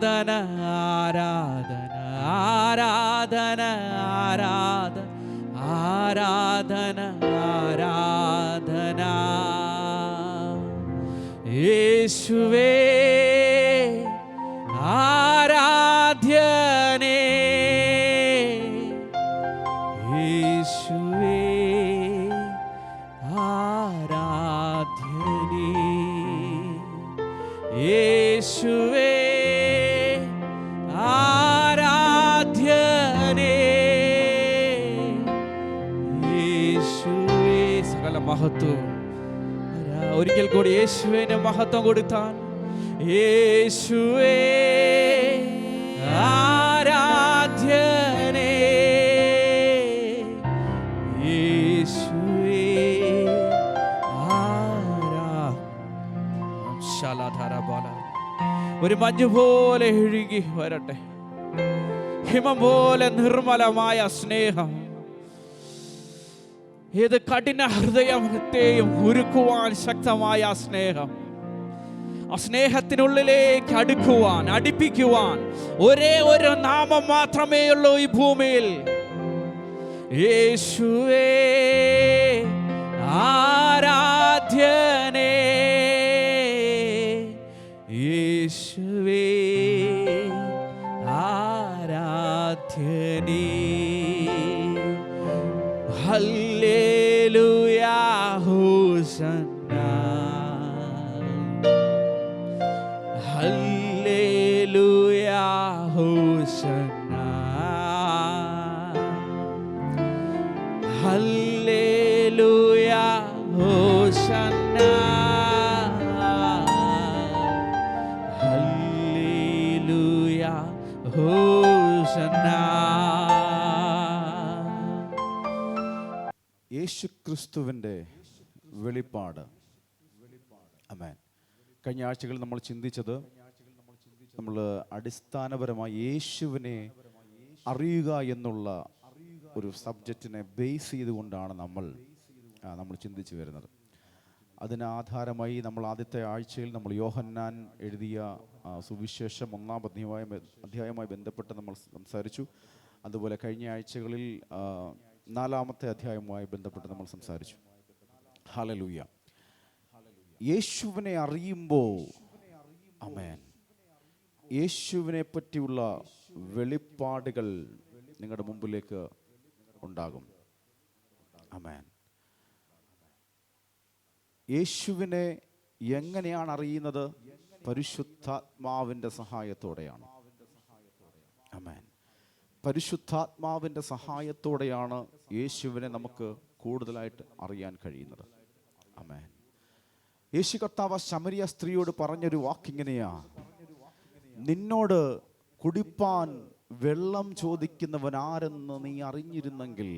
ആരാധന ആരാധന ആരാധന ആരാധന യേശുവേ ആരാധ്യനേ യേശുവേ ആരാധ്യനേ യേശുവേ ആരാധ്യനേ യേശുവേ സകല മഹത്വം ഒരിക്കൽ കൂടി യേശുവിന് മഹത്വം കൊടുത്താൽ യേശുവേ ആരാധ്യനേ യേശുവേ ഒരു മഞ്ഞ് പോലെ ഒഴുകി വരട്ടെ, ഹിമം പോലെ നിർമ്മലമായ സ്നേഹം ഏത് കഠിന ഹൃദയത്തെയും ഉരുക്കുവാൻ ശക്തമായ സ്നേഹം, ആ സ്നേഹത്തിനുള്ളിലേക്ക് അടുപ്പിക്കുവാൻ ഒരേ ഒരു നാമം മാത്രമേ ഉള്ളൂ ഈ ഭൂമിയിൽ. യേശുവേ ആരാധ്യനേ യേശുവേ ആരാധ്യനേ ഹല്ലേലൂയാ ഹോസന്ന ഹല്ലേലൂയാ ഹോസന്ന ഹല്ലേലൂയാ ഹോസന്ന ഹല്ലേലൂയാ ഹോസന്ന. യേശുക്രിസ്തുവിൻ്റെ വെളിപ്പാട്. ആമേൻ. കഴിഞ്ഞ ആഴ്ചകളിൽ നമ്മൾ ചിന്തിച്ചത്, നമ്മൾ അടിസ്ഥാനപരമായി യേശുവിനെ അറിയുക എന്നുള്ള ഒരു സബ്ജക്റ്റിനെ ബേസ് ചെയ്തുകൊണ്ടാണ് നമ്മൾ ചിന്തിച്ചു വരുന്നത്. അതിന് ആധാരമായി നമ്മൾ ആദ്യത്തെ ആഴ്ചയിൽ നമ്മൾ യോഹന്നാൻ എഴുതിയ സുവിശേഷം 1-ാം അധ്യായവുമായി ബന്ധപ്പെട്ട് നമ്മൾ സംസാരിച്ചു. അതുപോലെ കഴിഞ്ഞ ആഴ്ചകളിൽ 4-ാമത്തെ അധ്യായവുമായി ബന്ധപ്പെട്ട് നമ്മൾ സംസാരിച്ചു. ഹല്ലേലൂയ. യേശുവിനെ അറിയുമ്പോൾ ആമേൻ, യേശുവിനെ പറ്റിയുള്ള വെളിപ്പാടുകൾ നിങ്ങളുടെ മുമ്പിലേക്ക് ഉണ്ടാകും. ആമേൻ. യേശുവിനെ എങ്ങനെയാണ് അറിയുന്നത്? പരിശുദ്ധാത്മാവിൻ്റെ സഹായത്തോടെയാണ്. ആമേൻ. പരിശുദ്ധാത്മാവിൻ്റെ സഹായത്തോടെയാണ് യേശുവിനെ നമുക്ക് കൂടുതലായിട്ട് അറിയാൻ കഴിയുന്നത്. ആമേൻ. യേശു കർത്താവ് ശമരിയ സ്ത്രീയോട് പറഞ്ഞൊരു വാക്കിങ്ങനെയാ, നിന്നോട് കുടിപ്പാൻ വെള്ളം ചോദിക്കുന്നവൻ ആരെന്ന് നീ അറിഞ്ഞിരുന്നെങ്കിൽ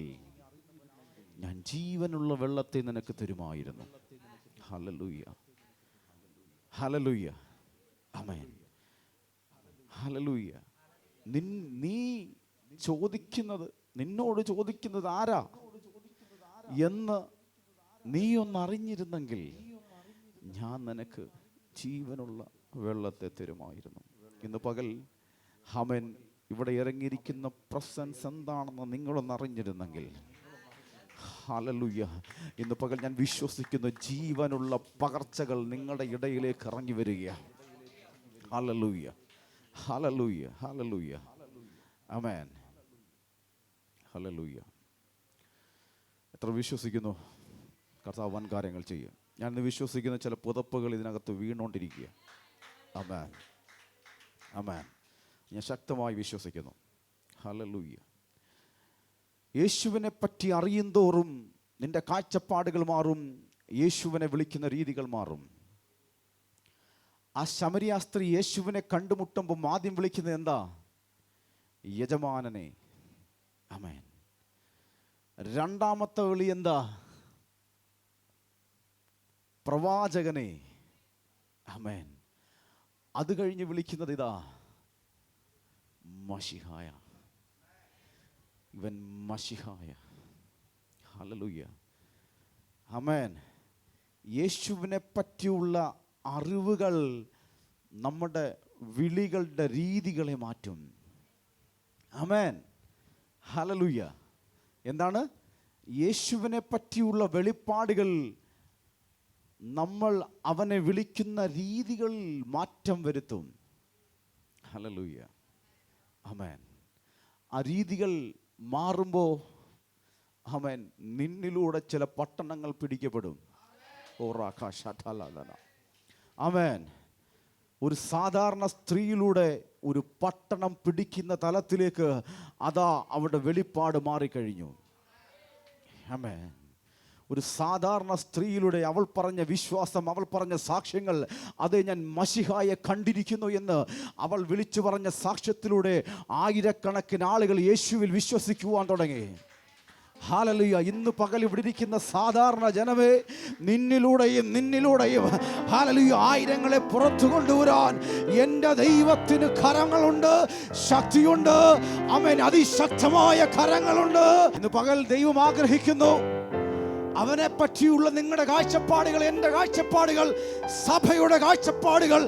ഞാൻ ജീവനുള്ള വെള്ളത്തെ നിനക്ക് തരുമായിരുന്നു. ഹല്ലേലൂയ, ഹല്ലേലൂയ, ആമേൻ, ഹല്ലേലൂയ. നീ ചോദിക്കുന്നത്, നിന്നോട് ചോദിക്കുന്നത് ആരാ എന്ന് നീ ഒന്നറിഞ്ഞിരുന്നെങ്കിൽ ഞാൻ നിനക്ക് ജീവനുള്ള വെള്ളത്തെ തരുമായിരുന്നു. ഇന്ന് പകൽ ആമേൻ, ഇവിടെ ഇറങ്ങിയിരിക്കുന്ന പ്രസൻസ് എന്താണെന്ന് നിങ്ങളൊന്നറിഞ്ഞിരുന്നെങ്കിൽ, ഹല്ലേലൂയ, ഇന്ന് പകൽ ഞാൻ വിശ്വസിക്കുന്ന ജീവനുള്ള പകർച്ചകൾ നിങ്ങളുടെ ഇടയിലേക്ക് ഇറങ്ങി വരികയാണ്. ഹല്ലേലൂയ, ഹല്ലേലൂയ, ഹല്ലേലൂയ, ആമേൻ, ഹല്ലേലൂയ. എത്ര വിശ്വസിക്കുന്നു കർത്താവ് വൻ കാര്യങ്ങൾ ചെയ്യും? ഞാൻ വിശ്വസിക്കുന്ന ചില പുതപ്പുകൾ ഇതിനകത്ത് വീണുകൊണ്ടിരിക്കുക. ആമേൻ, ആമേൻ. ഞാൻ ശക്തമായി വിശ്വസിക്കുന്നു. ഹല്ലേലൂയ. യേശുവിനെ പറ്റി അറിയും തോറും നിന്റെ കാഴ്ചപ്പാടുകൾ മാറും, യേശുവിനെ വിളിക്കുന്ന രീതികൾ മാറും. ആ ശമരിയ സ്ത്രീ യേശുവിനെ കണ്ടുമുട്ടുമ്പോൾ ആദ്യം വിളിക്കുന്നത് എന്താ? യജമാനനെ. ആമേൻ. രണ്ടാമത്തെ വിളി എന്താ? പ്രവാചകനെ. ആമേൻ. അത് കഴിഞ്ഞ് വിളിക്കുന്നത് ഇതാ, മശിഹായ. ഇവൻ മശിഹായ. ഹല്ലേലൂയ, ആമേൻ. യേശുവിനെ പറ്റിയുള്ള അറിവുകൾ നമ്മുടെ വിളികളുടെ രീതികളെ മാറ്റും. ആമേൻ, ഹല്ലേലൂയ. എന്താണ്? യേശുവിനെ പറ്റിയുള്ള വെളിപ്പാടുകൾ നമ്മൾ അവനെ വിളിക്കുന്ന രീതികളിൽ മാറ്റം വരുത്തും. ഹല്ലേലൂയ, ആമേൻ. ആ രീതികൾ മാറുമ്പോൾ ആമേൻ, നിന്നിലൂടെ ചില പട്ടണങ്ങൾ പിടിക്കപ്പെടും. ആമേൻ. ഒരു സാധാരണ സ്ത്രീയിലൂടെ ഒരു പട്ടണം പിടിക്കുന്ന തലത്തിലേക്ക് അതാ അവിടെ വെളിപ്പാട് മാറിക്കഴിഞ്ഞു. ആമേൻ. ഒരു സാധാരണ സ്ത്രീയിലൂടെ അവൾ പറഞ്ഞ വിശ്വാസം, അവൾ പറഞ്ഞ സാക്ഷ്യങ്ങൾ, അതേ ഞാൻ മശിഹായെ കണ്ടിരിക്കുന്നു എന്ന് അവൾ വിളിച്ചു പറഞ്ഞ സാക്ഷ്യത്തിലൂടെ ആയിരക്കണക്കിന് ആളുകൾ യേശുവിൽ വിശ്വസിക്കുവാൻ തുടങ്ങി. ഹല്ലേലൂയ. ഇന്ന് പകൽ ഇവിടെ ഇരിക്കുന്ന സാധാരണ ജനമേ, നിന്നിലൂടെയും ഹല്ലേലൂയ ആയിരങ്ങളെ പുറത്തു കൊണ്ടുവരാൻ എൻ്റെ ദൈവത്തിന് കരങ്ങളുണ്ട്, ശക്തിയുണ്ട്. ആമേൻ. അതിശക്തമായ കരങ്ങളുണ്ട്. ഇന്ന് പകൽ ദൈവം ആഗ്രഹിക്കുന്നു, അവനെ പറ്റിയുള്ള നിങ്ങളുടെ കാഴ്ചപ്പാടുകൾ, എൻ്റെ കാഴ്ചപ്പാടുകൾ, സഭയുടെ കാഴ്ചപ്പാടുകൾ,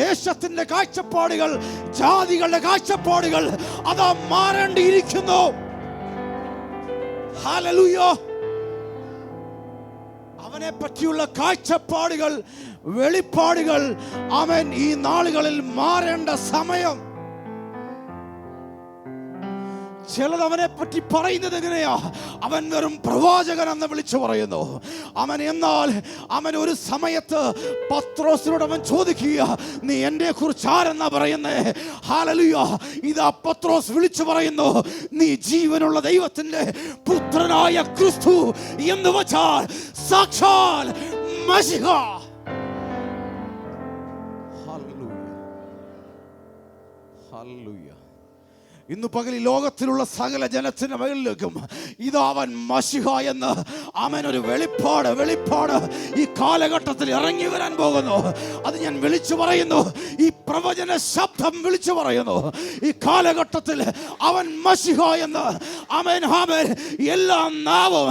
ദേശത്തിൻ്റെ കാഴ്ചപ്പാടുകൾ, ജാതികളുടെ കാഴ്ചപ്പാടുകൾ അതാ മാറേണ്ടിയിരിക്കുന്നു. ഹല്ലേലൂയ. അവനെ പറ്റിയുള്ള കാഴ്ചപ്പാടുകൾ, വെളിപ്പാടുകൾ അവൻ ഈ നാളുകളിൽ മാറേണ്ട സമയം. ചിലത് അവനെ പറ്റി പറയുന്നത് എങ്ങനെയാ? അവൻ വെറും പ്രവാചകൻ എന്ന് വിളിച്ചു പറയുന്നു. എന്നാൽ അവൻ ഒരു സമയത്ത് പത്രോസിനോട് അവൻ ചോദിക്കുക, നീ എന്നെ കുറിച്ച് ആരെന്നാ പറയുന്നേ? ഹല്ലേലൂയ. ഇതാ പത്രോസ് വിളിച്ചു പറയുന്നു, നീ ജീവനുള്ള ദൈവത്തിന്റെ പുത്രനായ ക്രിസ്തു എന്ന് വച്ചാൽ സാക്ഷാൽ മശിഹ. Hallelujah, hallelujah. ഇന്ന് പകൽ ഈ ലോകത്തിലുള്ള സകല ജനത്തിന് മേലിലേക്കും ഇതാ അവൻ മശിഹ എന്ന് അവൻ ഒരു വെളിപ്പാട് ഈ കാലഘട്ടത്തിൽ ഇറങ്ങി വരാൻ പോകുന്നു. അത് ഞാൻ വിളിച്ചു പറയുന്നു, ഈ പ്രവചന ശബ്ദം വിളിച്ചു പറയുന്നു. ഈ കാലഘട്ടത്തിൽ അവൻ മശിഹ എന്ന് അവൻ എല്ലാ നാവും,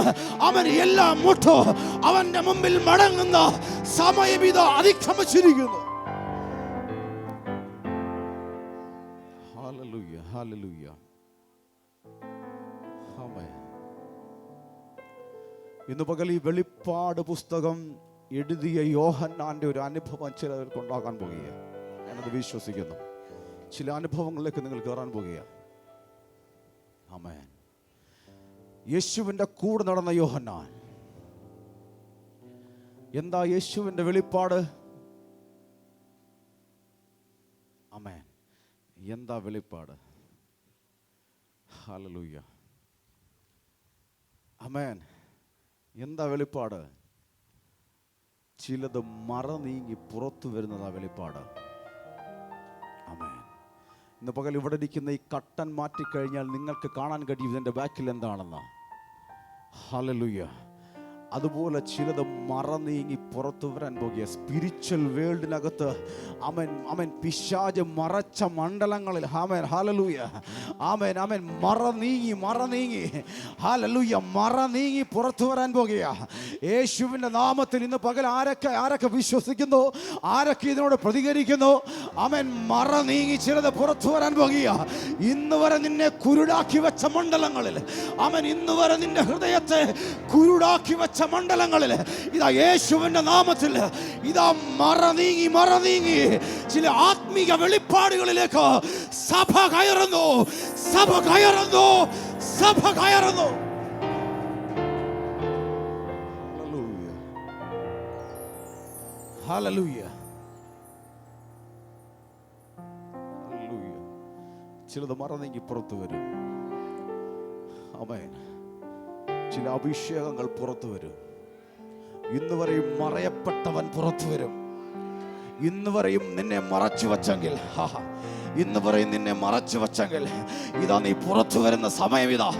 അവൻ എല്ലാ മുട്ടും അവന്റെ മുമ്പിൽ മടങ്ങുന്ന സമയം ഇതാ അതിക്രമിച്ചിരിക്കുന്നു. ഹല്ലേലൂയ. ആമേൻ. ഇന്ന് പകൽ ഈ വെളിപ്പാട് പുസ്തകം എഴുതിയ യോഹന്നാന്റെ ഒരു അനുഭവം ചിലർക്ക് ഉണ്ടാകാൻ പോകുകയാണ്. ഞാനത് വിശ്വസിക്കുന്നു. ചില അനുഭവങ്ങളിലേക്ക് നിങ്ങൾ കയറാൻ പോകുകയാണ്. ആമേൻ. യേശുവിൻ്റെ കൂടെ നടന്ന യോഹന്നാൻ, എന്താ യേശുവിൻ്റെ വെളിപ്പാട്? ആമേൻ. എന്താ വെളിപ്പാട്? ഹല്ലേലൂയ, ആമേൻ. എന്താ വെളിപ്പാട്? ചിലത് മറ നീങ്ങി പുറത്തു വരുന്നതാ വെളിപ്പാട്. ആമേൻ. ഇന്ന് പകൽ ഇവിടെ ഇരിക്കുന്ന ഈ കട്ടൻ മാറ്റിക്കഴിഞ്ഞാൽ നിങ്ങൾക്ക് കാണാൻ കഴിയും ഇതിൻ്റെ ബാക്കിൽ എന്താണെന്ന്. ഹല്ലേലൂയ. അതുപോലെ ചിലത് മറ നീങ്ങി പുറത്തു വരാൻ പോകുക. സ്പിരിച്വൽ വേൾഡിനകത്ത് അവൻ പിശാച് മറച്ച മണ്ഡലങ്ങളിൽ ഹല്ലേലൂയ, ആമേൻ, മറ നീങ്ങി ഹല്ലേലൂയ, മറ നീങ്ങി പുറത്തു വരാൻ പോകുക. യേശുവിൻ്റെ നാമത്തിൽ ഇന്ന് പകൽ ആരൊക്കെ വിശ്വസിക്കുന്നു, ആരൊക്കെ ഇതിനോട് പ്രതികരിക്കുന്നു? മറ നീങ്ങി ചിലത് പുറത്തു വരാൻ പോകുക. ഇന്ന് വരെ നിന്നെ കുരുടാക്കി വെച്ച മണ്ഡലങ്ങളിൽ, ഇന്ന് വരെ നിന്റെ ഹൃദയത്തെ കുരുടാക്കി വെച്ച മണ്ഡലങ്ങളിൽ ഇതാ യേശുവിന്റെ നാമത്തിൽ ഇതാ മറ നീങ്ങി ചില ആത്മീക വെളിപ്പാടുകളിലേക്ക് സഭ കയറുന്നു. Hallelujah, hallelujah. ചിലത് മറ നീങ്ങി പുറത്തു വരും. ആമേൻ. ചില അഭിഷേകങ്ങൾ പുറത്തു വരും. ഇന്ന് വരെയും മറയപ്പെട്ടവൻ പുറത്തു വരും. ഇന്ന് വരെയും നിന്നെ മറച്ചു വച്ചെങ്കിൽ, ഇതാ നീ പുറത്തു വരുന്ന സമയം. ഇതാ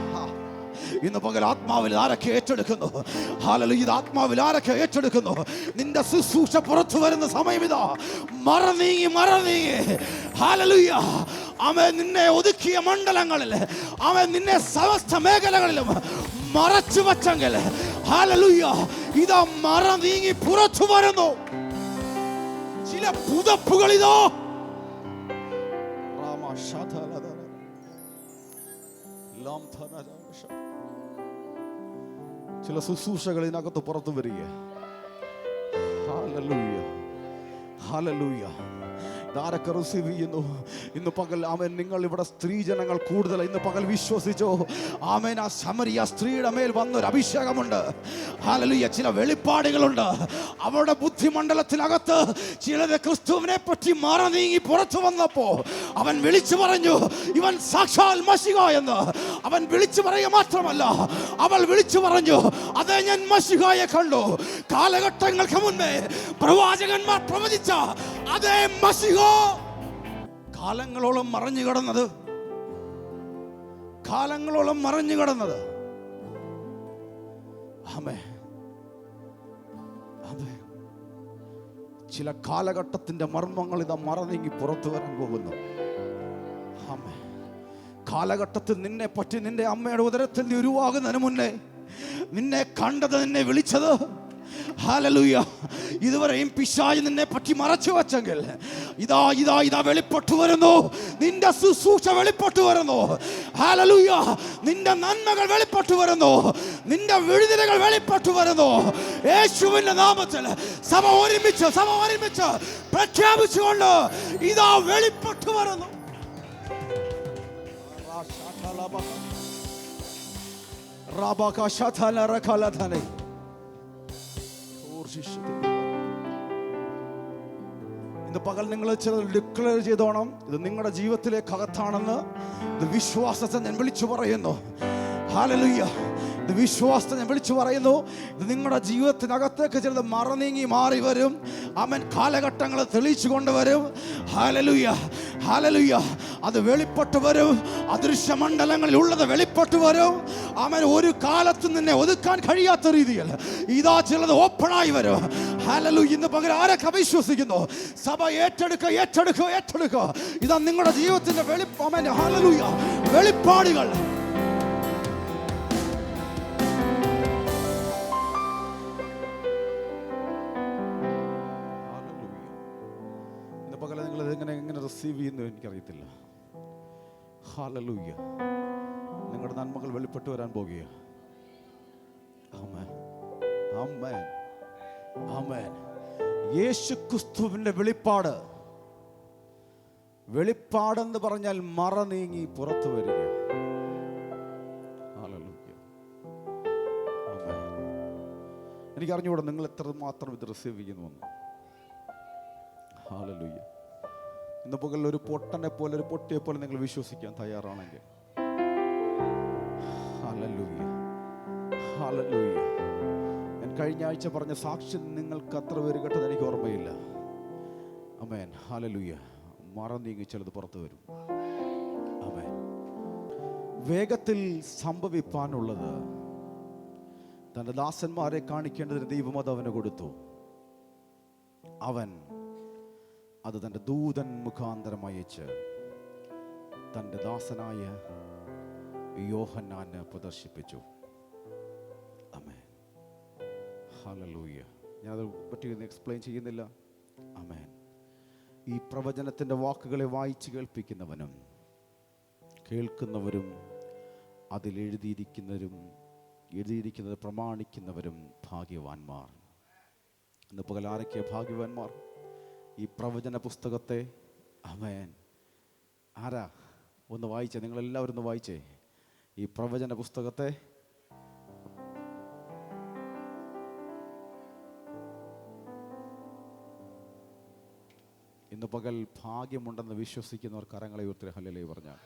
ഇന്ന് പകൽ ആത്മാവിൽ ആരൊക്കെ ഏറ്റെടുക്കുന്നു? ഹല്ലേലൂയ. ഇത് ആത്മാവിൽ ആരൊക്കെ ഏറ്റെടുക്കുന്നു? നിന്റെ ശുശ്രൂഷ പുറത്തു വരുന്ന സമയം. ഇതാ മറ നീങ്ങി ഹല്ലേലൂയ. അവൻ നിന്നെ ഒതുക്കിയ മണ്ഡലങ്ങളിൽ, അവൻ നിന്നെ സമസ്ത മേഖലകളിലും മറച്ചു വച്ചെങ്കിൽ, ഹല്ലേലൂയ, ഇതാ മറ നീങ്ങി പുറത്തു വരുന്നു. ചില പുതപ്പുകൾ ഇതോ ചില ശുശ്രൂഷകൾ ഇതിനകത്ത് പുറത്തു വരിക. Hallelujah, hallelujah. ആരൊക്കെ റിസീവ് ചെയ്യുന്നു ഇന്ന് പകൽ? ആമേൻ. നിങ്ങൾ ഇവിടെ സ്ത്രീജനങ്ങൾ കൂടുതൽ ഇന്ന് പകൽ വിശ്വസിച്ചോ? ആമേൻ. ആ സമരിയ സ്ത്രീയുടെ മേൽ വന്നൊരു അഭിഷേകമുണ്ട്. ഹല്ലേലൂയ. ചില വെളിപ്പാടുകളുണ്ട്. അവരുടെ ബുദ്ധിമണ്ഡലത്തിനകത്ത് ചിലത് ക്രിസ്തുവിനെ പറ്റി മറ നീങ്ങി പുറത്തു വന്നപ്പോ അവൻ വിളിച്ചു പറഞ്ഞു, ഇവൻ സാക്ഷാൽ മശിഹ എന്ന്. അവൻ വിളിച്ചു പറയുക മാത്രമല്ല, അവൾ വിളിച്ചു പറഞ്ഞു, അതെ, ഞാൻ മശിഹയെ കണ്ടു. കാലഘട്ടങ്ങൾക്ക് മുൻപേ പ്രവാചകന്മാർ പ്രവചിച്ച അതേ മശിഹ കാലങ്ങളോളം മറഞ്ഞു കിടന്നത്, കാലങ്ങളോളം മറഞ്ഞു കിടന്നത്. ആമേൻ, ആമേൻ. ചില കാലഘട്ടത്തിന്റെ മർമ്മങ്ങൾ ഇതാ മറനീങ്ങി പുറത്തു വരാൻ പോകുന്നു. ആമേൻ. കാലഘട്ടത്തിൽ നിന്നെ പറ്റി നിന്റെ അമ്മയുടെ ഉദരത്തിൽ നീ ഉരുവാകുന്നതിന് മുന്നേ നിന്നെ കണ്ടത്, നിന്നെ വിളിച്ചത്, ഹല്ലേലൂയ, ഇതുവരെയും പിശാച് നിന്നെ പറ്റി മറച്ചു വച്ചെങ്കിൽ ഇതാ ഇതാ ഇതാ വെളിപ്പെട്ടു വരുന്നു. നിന്റെ ശുശ്രൂഷ വെളിപ്പെട്ടു വരുന്നു. ഹല്ലേലൂയ. നിന്റെ നന്മകൾ വെളിപ്പെട്ടു വരുന്നു. നിന്റെ വിടുതലുകൾ വെളിപ്പെട്ടു വരുന്നു. യേശുവിന്റെ നാമത്തിൽ സഭ ഒരുമിച്ച് പ്രഖ്യാപിച്ചുകൊണ്ട് ഇതാ വെളിപ്പെട്ടു വരുന്നു. ഇന്ന് പകൽ നിങ്ങൾ ഡിക്ലെയർ ചെയ്തോണം, ഇത് നിങ്ങളുടെ ജീവിതത്തിലേക്ക് അകത്താണെന്ന്. ഇത് വിശ്വാസത്തെ ഞാൻ വിളിച്ചു പറയുന്നു. ഹല്ലേലൂയ. ഇത് വിശ്വാസത്തെ ഞാൻ വിളിച്ചു പറയുന്നു. ഇത് നിങ്ങളുടെ ജീവിതത്തിനകത്തേക്ക് ചിലത് മറനീങ്ങി മാറി വരും. ആമേൻ. കാലഘട്ടങ്ങൾ തെളിയിച്ചു കൊണ്ടുവരും. Hallelujah, hallelujah. അത് വെളിപ്പെട്ടു വരും. അദൃശ്യ മണ്ഡലങ്ങളിൽ ഉള്ളത് വെളിപ്പെട്ടു വരും. ആമേൻ. ഒരു കാലത്തും നിന്നെ ഒതുക്കാൻ കഴിയാത്ത രീതിയിൽ ഇതാ ചിലത് ഓപ്പണായി വരും. ഹല്ലേലൂയ. ഇന്ന് പകരം ആരൊക്കെ വിശ്വസിക്കുന്നു? സഭ ഏറ്റെടുക്കുക. ഇതാ നിങ്ങളുടെ ജീവിതത്തിന്റെ ഹല്ലേലൂയ വെളിപ്പാടുകൾ. എങ്ങനെ റിസീവ് ചെയ്യുന്നു എനിക്കറിയത്തില്ല. ഹല്ലേലൂയ. നിങ്ങളുടെ നന്മകൾ വെളിപ്പെട്ടു വരാൻ പോകുക. ആമേൻ, ആമേൻ, ആമേൻ. യേശുക്രിസ്തുവിന്റെ വെളിപ്പാടെന്ന് പറഞ്ഞാൽ മറ നീങ്ങി പുറത്തു വരിക. ഹല്ലേലൂയ, ആമേൻ. എനിക്കറിഞ്ഞുകൂടാ നിങ്ങൾ എത്ര മാത്രം ഇത് റിസീവ് ചെയ്യുന്നു. ഹല്ലേലൂയ. ഇന്ന് പകൽ ഒരു പൊട്ടനെ പോലെ, ഒരു പൊട്ടിയെ പോലെ നിങ്ങൾ വിശ്വസിക്കാൻ തയ്യാറാണെങ്കിൽ, ഹല്ലേലൂയ, ഹല്ലേലൂയ. ഞാൻ കഴിഞ്ഞ ആഴ്ച പറഞ്ഞ സാക്ഷ്യം നിങ്ങൾക്ക് അത്ര പേര് കേട്ടത് എനിക്ക് ഓർമ്മയില്ല. ആമേൻ, ഹല്ലേലൂയ. മറ നീങ്ങി ചിലത് പുറത്തു വരും. ആമേൻ. വേഗത്തിൽ സംഭവിപ്പാനുള്ളത് തൻ്റെ ദാസന്മാരെ കാണിക്കേണ്ടതിന് ദൈവം അത് അവന് കൊടുത്തു. അവൻ അത് തൻ്റെ ദൂതൻ മുഖാന്തരം അയച്ച് തൻ്റെ ദാസനായ യോഹന്നാന് പ്രദർശിപ്പിച്ചു. ആമേൻ, ഹല്ലേലൂയ. ഞാനത് പറ്റി എക്സ്പ്ലെയിൻ ചെയ്യുന്നില്ല. ആമേൻ. ഈ പ്രവചനത്തിൻ്റെ വാക്കുകളെ വായിച്ച് കേൾപ്പിക്കുന്നവനും കേൾക്കുന്നവരും എഴുതിയിരിക്കുന്നത് പ്രമാണിക്കുന്നവരും ഭാഗ്യവാന്മാർ. ഇന്ന് പകൽ ആരൊക്കെ ഭാഗ്യവാന്മാർ? ഈ പ്രവചന പുസ്തകത്തെ, ആമേൻ, ആരാ ഒന്ന് വായിച്ചേ? നിങ്ങളെല്ലാവരും ഒന്ന് വായിച്ചേ ഈ പ്രവചന പുസ്തകത്തെ. ഇന്ന് പകൽ ഭാഗ്യമുണ്ടെന്ന് വിശ്വസിക്കുന്നവർ കരങ്ങളെ ഉയർത്തി ഹല്ലേലൂയ പറഞ്ഞാൽ.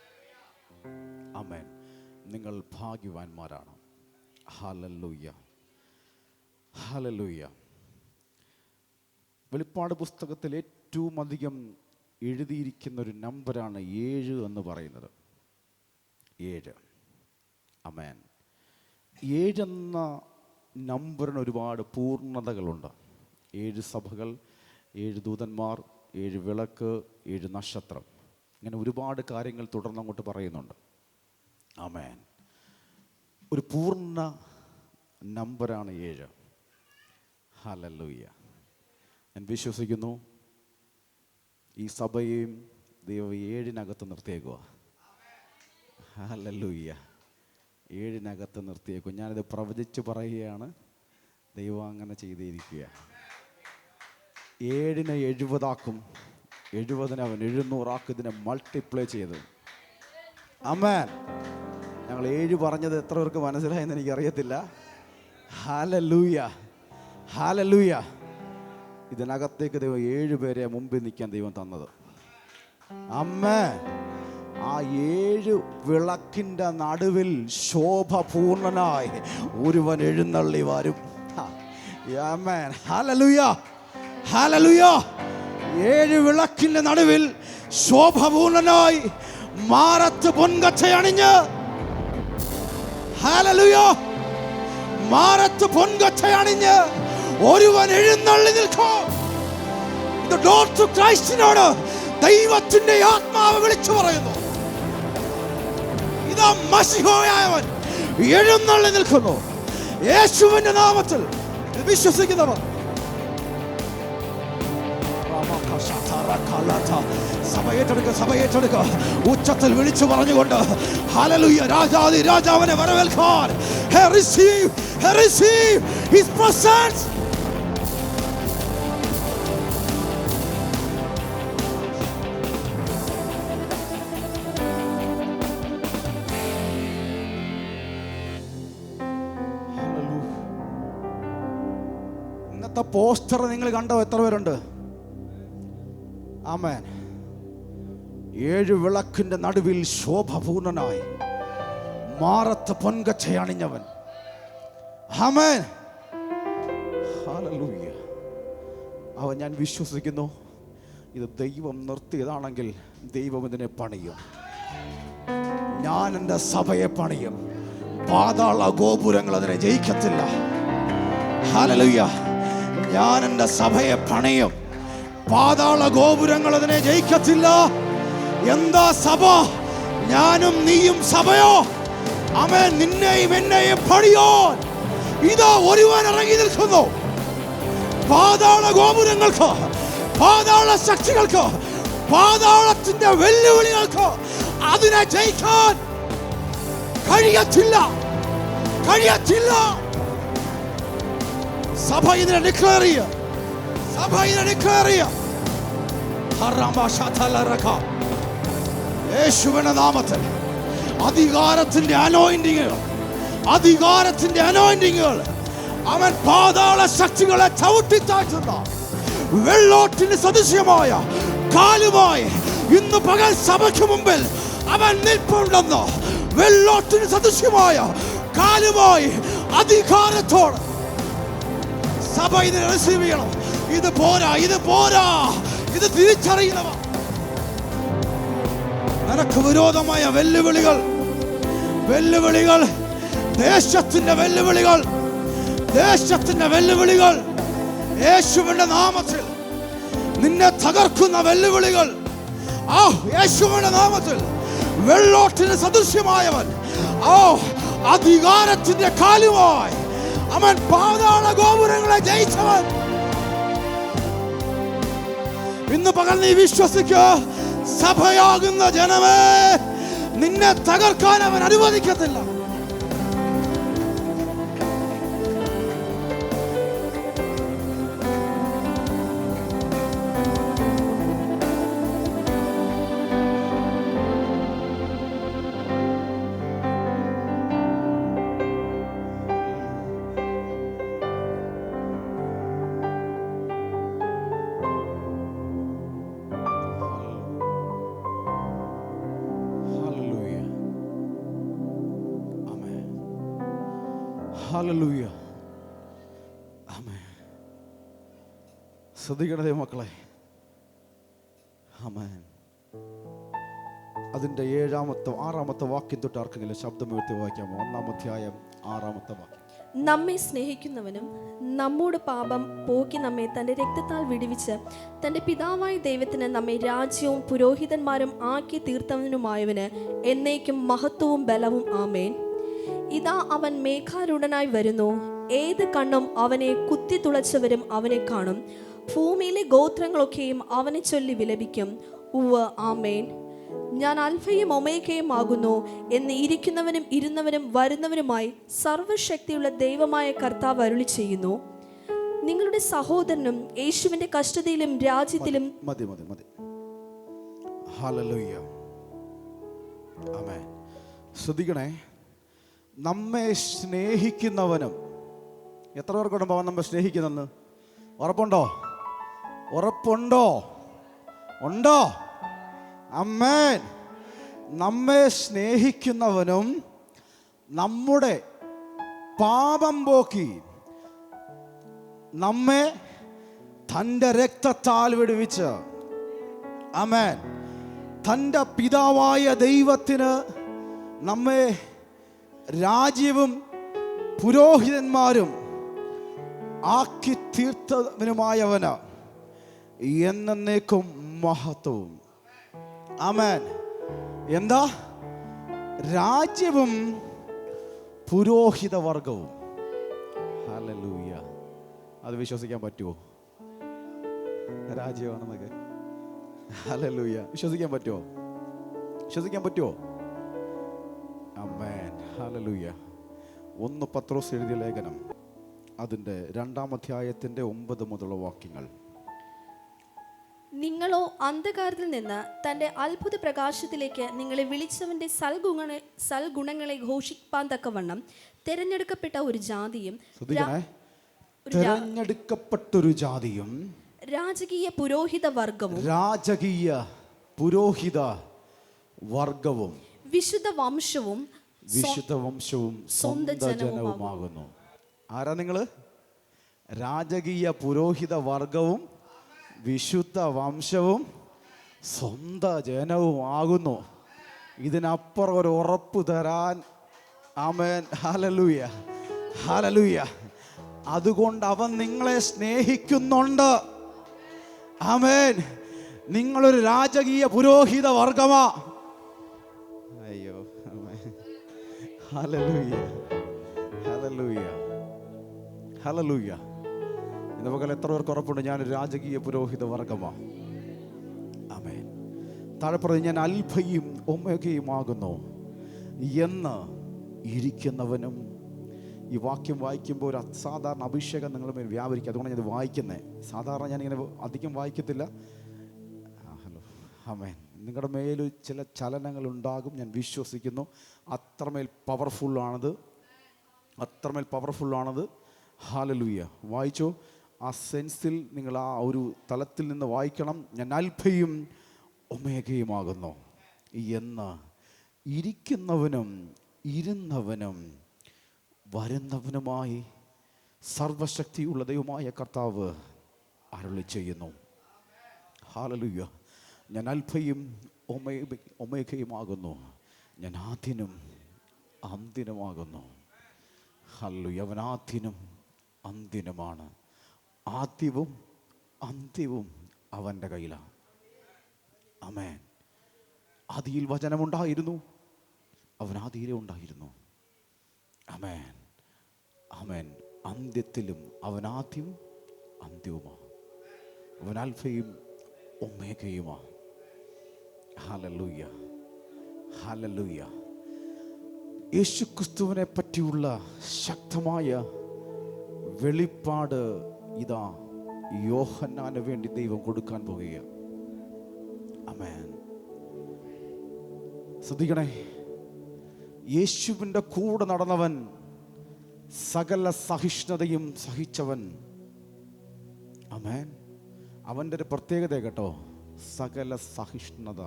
ആമേൻ. നിങ്ങൾ ഭാഗ്യവാന്മാരാണ്. Hallelujah, hallelujah. വെളിപ്പാട് പുസ്തകത്തിൽ ഏറ്റവും അധികം എഴുതിയിരിക്കുന്ന ഒരു നമ്പറാണ് 7 എന്ന് പറയുന്നത്. 7. ആമേൻ. 7 എന്ന നമ്പറിന് ഒരുപാട് പൂർണ്ണതകളുണ്ട്. 7 സഭകൾ, 7 ദൂതന്മാർ, 7 വിളക്ക്, 7 നക്ഷത്രം, ഇങ്ങനെ ഒരുപാട് കാര്യങ്ങൾ തുടർന്നങ്ങോട്ട് പറയുന്നുണ്ട്. ആമേൻ. ഒരു പൂർണ്ണ നമ്പറാണ് 7. ഹല്ലേലൂയ. ഞാൻ വിശ്വസിക്കുന്നു ഈ സഭയെയും ദൈവം 7-നകത്ത് നിർത്തിയേക്കുക. ഹല്ലേലൂയ. 7-നകത്ത് നിർത്തിയേക്കും. ഞാനിത് പ്രവചിച്ച് പറയുകയാണ്. ദൈവം അങ്ങനെ ചെയ്തിരിക്കുക. 7-നെ 70 70-നെ അവൻ 700 ഇതിനെ മൾട്ടിപ്ലൈ ചെയ്തു. ആമേൻ. ഞങ്ങൾ 7 പറഞ്ഞത് എത്ര പേർക്ക് മനസ്സിലായെന്ന് എനിക്കറിയത്തില്ല. Hallelujah, hallelujah. ഇതിനകത്തേക്ക് ദൈവം 7 പേരെ മുമ്പിൽ നിൽക്കാൻ ദൈവം തന്നത്. ആമേൻ. ആ 7 വിളക്കിൻ്റെ നടുവിൽ ശോഭപൂർണനായി ഒരുവൻ എഴുന്നള്ളി വരും. ആമേൻ. Hallelujah, hallelujah. 7 വിളക്കിൻ്റെ നടുവിൽ ശോഭപൂർണനായി മാറത്ത് പൊൻകച്ചയണിഞ്ഞ്, ഹല്ലേലൂയ, മാറത്ത് പൊൻകച്ചയണിഞ്ഞ് ഒരുവൻ എഴുന്നള്ളി നിൽക്കും. ഇത് ഡോർ ടു ക്രൈസ്റ്റിനോട് ദൈവത്തിന്റെ ആത്മാവ് വിളിച്ചു പറയുന്നു. ഇതാ മശിഹയായവൻ എഴുന്നള്ളി നിൽക്കുന്നു. യേശുവിന്റെ നാമത്തിൽ വിശ്വസിക്കുന്നവർ സഭയേറ്റെടുക്ക ഉച്ചത്തിൽ വിളിച്ചു പറഞ്ഞുകൊണ്ട് ഹല്ലേലൂയ, രാജാതി രാജാവിനെ വരവേൽക്കാൻ. Receive his presence. ഇന്നത്തെ പോസ്റ്റർ നിങ്ങൾ കണ്ടോ? എത്ര പേരുണ്ട്? ആമേൻ. 7 വിളക്കിന്റെ നടുവിൽ ശോഭപൂർണനായി മാറത്ത് പൊൻകച്ചയണിഞ്ഞവൻ. ആമേൻ. ഹല്ലേലൂയ. അവൻ, ഞാൻ വിശ്വസിക്കുന്നു, ഇത് ദൈവം നിർത്തിയതാണെങ്കിൽ ദൈവം ഇതിനെ പണിയും. ഞാൻ എൻ്റെ സഭയെ പണിയും. പാതാള ഗോപുരങ്ങൾ അതിനെ ജയിക്കത്തില്ല. ഹല്ലേലൂയ. ഞാൻ എൻ്റെ സഭയെ പണിയും. പാതാള ഗോപുരങ്ങൾ അതിനെ ജയിക്കത്തില്ല. എന്താ സഭ? ഞാനും നീയും സഭയോ? ആമേൻ. നിന്നെയും എന്നെയും പണിയോ? ഇതാ ഒരുവൻ ഇറങ്ങി നിൽക്കുന്നു. പാതാള ഗോപുരങ്ങൾക്ക്, പാതാള ശക്തികൾക്ക്, പാതാളത്തിന്റെ വെല്ലുവിളികൾക്ക് അതിനെ ജയിക്കാൻ കഴിയത്തില്ല. സഭ ഇതിനെ ഡിക്ലെയർ ചെയ്യുക. സഭ ഇതിനെ ഡിക്ലെയർ ചെയ്യുക. യേശുവിന്റെ നാമത്തിൽ അധികാരത്തിന്റെ അനോയിന്റിങ്ങുകൾ അവൻ പാതാള ശക്തികളെ ചവിട്ടിത്താഴ്ത്തുന്ന വെള്ളോട്ടിന് സദൃശ്യമായ കാലുമായി ഇന്ന് പകൽ സഭയ്ക്ക് മുമ്പിൽ അവൻ നിൽപ്പുണ്ടെന്ന്. വെള്ളോട്ടിന് സദൃശ്യമായ കാലുമായി അധികാരത്തോട് സഭ ഇതിനെ റിസീവ് ചെയ്യണം. ഇത് പോരാ, ഇത് തിരിച്ചറിയുന്നവ. നിനക്ക് വിരോധമായ വെല്ലുവിളികൾ, ദേശത്തിന്റെ വെല്ലുവിളികൾ, യേശുവിന്റെ നാമത്തിൽ നിന്നെ തകർക്കുന്ന വെല്ലുവിളികൾ, യേശുവിന്റെ നാമത്തിൽ വെള്ളോട്ടിന് സദൃശ്യമായവൻ, അധികാരത്തിന്റെ കാലുമായി അവൻ പാതാള ഗോപുരങ്ങളെ ജയിച്ചവൻ. ഇന്ന് പകൽ നീ വിശ്വസിക്കുക. സഭയാകുന്ന ജനമേ, നിന്നെ തകർക്കാൻ അവൻ അനുവദിക്കത്തില്ല. ഹല്ലേലൂയ. ആമേൻ. ശ്രദ്ധിക്കണേ മക്കളെ. ആമേൻ. അതിൻ്റെ 6-ാമത്തെ വാക്യം തൊട്ട് ആർക്കെങ്കിലും ശബ്ദമുയർത്തി വായിക്കാമോ? 1-ാം അധ്യായം 6-ാമത്തെ വാക്യം. നമ്മെ സ്നേഹിക്കുന്നവനും നമ്മോട് പാപം പോക്കി നമ്മെ തൻ്റെ രക്തത്താൽ വിടുവിച്ച് തൻ്റെ പിതാവായ ദൈവത്തിന് നമ്മെ രാജ്യവും പുരോഹിതന്മാരും ആക്കി തീർത്തവനുമായവന് എന്നേക്കും മഹത്വവും ബലവും. ആമേൻ. ഇതാ അവൻ മേഘാരൂഢനായി വരുന്നു. ഏത് കണ്ണും അവനെ കുത്തി തുളച്ചവരും അവനെ കാണും. ഭൂമിയിലെ ഗോത്രങ്ങളൊക്കെയും അവനെ ചൊല്ലി വിലപിക്കും. ഉവ്വ്, ആമേൻ. ഞാൻ അൽഫയും ഒമേഗയും ആകുന്നു എന്ന് ഇരിക്കുന്നവനും ഇരുന്നവനും വരുന്നവനുമായി സർവശക്തിയുള്ള ദൈവമായ കർത്താവ് അരുളി ചെയ്യുന്നു. നിങ്ങളുടെ സഹോദരനും യേശുവിന്റെ കഷ്ടതയിലും രാജ്യത്തിലും മതി മതി മതി. ഹല്ലേലൂയ, ആമേൻ. ശ്രദ്ധിക്കണേ, നമ്മെ സ്നേഹിക്കുന്നവനും, എത്ര പേർക്കുണ്ടോ അവൻ നമ്മെ സ്നേഹിക്കുന്നെന്ന്? ഉറപ്പുണ്ടോ? ഉറപ്പുണ്ടോ? ഉണ്ടോ? ആമേൻ. നമ്മെ സ്നേഹിക്കുന്നവനും നമ്മുടെ പാപം പോക്കി നമ്മെ തൻ്റെ രക്തത്താൽ വിടുവിച്ച്, ആമേൻ, തൻ്റെ പിതാവായ ദൈവത്തിന് നമ്മെ രാജ്യവും പുരോഹിതന്മാരും ആക്കി തീർത്തവനുമായവന് എന്നേക്കും മഹത്വവും. ആമേൻ. എന്താ? രാജ്യവും പുരോഹിത വർഗവും. ഹല്ലേലൂയ. അത് വിശ്വസിക്കാൻ പറ്റുമോ? രാജ്യമാണെന്നൊക്കെ. ഹല്ലേലൂയ. വിശ്വസിക്കാൻ പറ്റുമോ? വിശ്വസിക്കാൻ പറ്റുമോ? ആമേൻ. ഹല്ലേലൂയ. 1 പത്രോസ് എഴുതിയ ലേഖനം അതിൻ്റെ 2-ാം അധ്യായത്തിൻ്റെ 9 മുതലുള്ള വാക്യങ്ങൾ. നിങ്ങളോ അന്ധകാരത്തിൽ നിന്ന് തന്റെ അത്ഭുത പ്രകാശത്തിലേക്ക് നിങ്ങളെ വിളിച്ചവന്റെ സൽഗുണങ്ങളെ ഘോഷിപ്പാൻ തക്കവണ്ണം തിരഞ്ഞെടുക്കപ്പെട്ട ഒരു ജാതിയും, തിരഞ്ഞെടുക്കപ്പെട്ടൊരു ജാതിയും, രാജകീയ പുരോഹിത വർഗവും, രാജകീയ പുരോഹിത വർഗവും, വിശുദ്ധ വംശവും സ്വന്തം ജനവുമാകുന്നു. ആരാ നിങ്ങള്? രാജകീയ പുരോഹിത വർഗവും വിശുദ്ധ വംശവും സ്വന്തം ജനവും ആകുന്നു. ഇതിനപ്പുറം ഒരു ഉറപ്പ് തരാൻ, ആമേൻ, ഹല്ലേലൂയ, ഹല്ലേലൂയ. അതുകൊണ്ട് അവൻ നിങ്ങളെ സ്നേഹിക്കുന്നുണ്ട്. ആമേൻ. നിങ്ങളൊരു രാജകീയ പുരോഹിത വർഗമാ. അയ്യോ, ആമേൻ. Hallelujah, hallelujah, hallelujah. ഇന്ന് പകൽ എത്ര പേർക്ക് ഉറപ്പുണ്ട് ഞാനൊരു രാജകീയ പുരോഹിത വർഗമാണ്? ആമേൻ. താഴെ പറഞ്ഞു, ഞാൻ അൽഫയും ഒമേഗയും ആകുന്നു എന്ന് ഇരിക്കുന്നവനും. ഈ വാക്യം വായിക്കുമ്പോൾ ഒരു അസാധാരണ അഭിഷേകം നിങ്ങളുടെ മേൽ വ്യാപരിക്കും. അതുകൊണ്ട് ഞാനിത് വായിക്കുന്നത്. സാധാരണ ഞാനിങ്ങനെ അധികം വായിക്കത്തില്ല. ഹലോ, ആമേൻ. നിങ്ങളുടെ മേൽ ചില ചലനങ്ങൾ ഉണ്ടാകും, ഞാൻ വിശ്വസിക്കുന്നു. അത്രമേൽ പവർഫുള്ളാണത്, അത്രമേൽ പവർഫുള്ളാണത്. ഹല്ലേലൂയ. വായിച്ചോ? ആ സെൻസിൽ നിങ്ങൾ ആ ഒരു തലത്തിൽ നിന്ന് വായിക്കണം. ഞാൻ അൽഫയും ഒമേഗയുമാകുന്നു എന്ന് ഇരിക്കുന്നവനും ഇരുന്നവനും വരുന്നവനുമായി സർവശക്തിയുള്ള ദൈവമായ കർത്താവ് അരുളി ചെയ്യുന്നു. ഹല്ലേലൂയ. ഞാൻ അൽഫയും ഒമേഗയുമാകുന്നു. ഞാൻ ആദ്യനും അന്ത്യനുമാകുന്നു. ഹല്ലേലൂയ. അവൻ ആദ്യനും അന്ത്യനുമാണ്. ആദ്യവും അന്ത്യവും അവൻ്റെ കയ്യിലാണ്. ആമേൻ. ആദിയിൽ വചനമുണ്ടായിരുന്നു, അവൻ ആദിയിലേ ഉണ്ടായിരുന്നു. ആമേൻ, ആമേൻ. അന്ത്യത്തിലും അവൻ ആദ്യവും അന്ത്യവുമാണ്. അവൻ അൽഫയും ഒമേഗയുമാണ്. Hallelujah, hallelujah. യേശുക്രിസ്തുവിനെ പറ്റിയുള്ള ശക്തമായ വെളിപ്പാട് ഇതാ യോഹന്നാന് വേണ്ടി ദൈവം കൊടുക്കാൻ പോകുകയാണ്. ആമേൻ. ശ്രദ്ധിക്കണേ, യേശുവിൻ്റെ കൂടെ നടന്നവൻ, സകല സഹിഷ്ണുതയും സഹിച്ചവൻ. ആമേൻ. അവൻ്റെ ഒരു പ്രത്യേകത കേട്ടോ, സകല സഹിഷ്ണുത.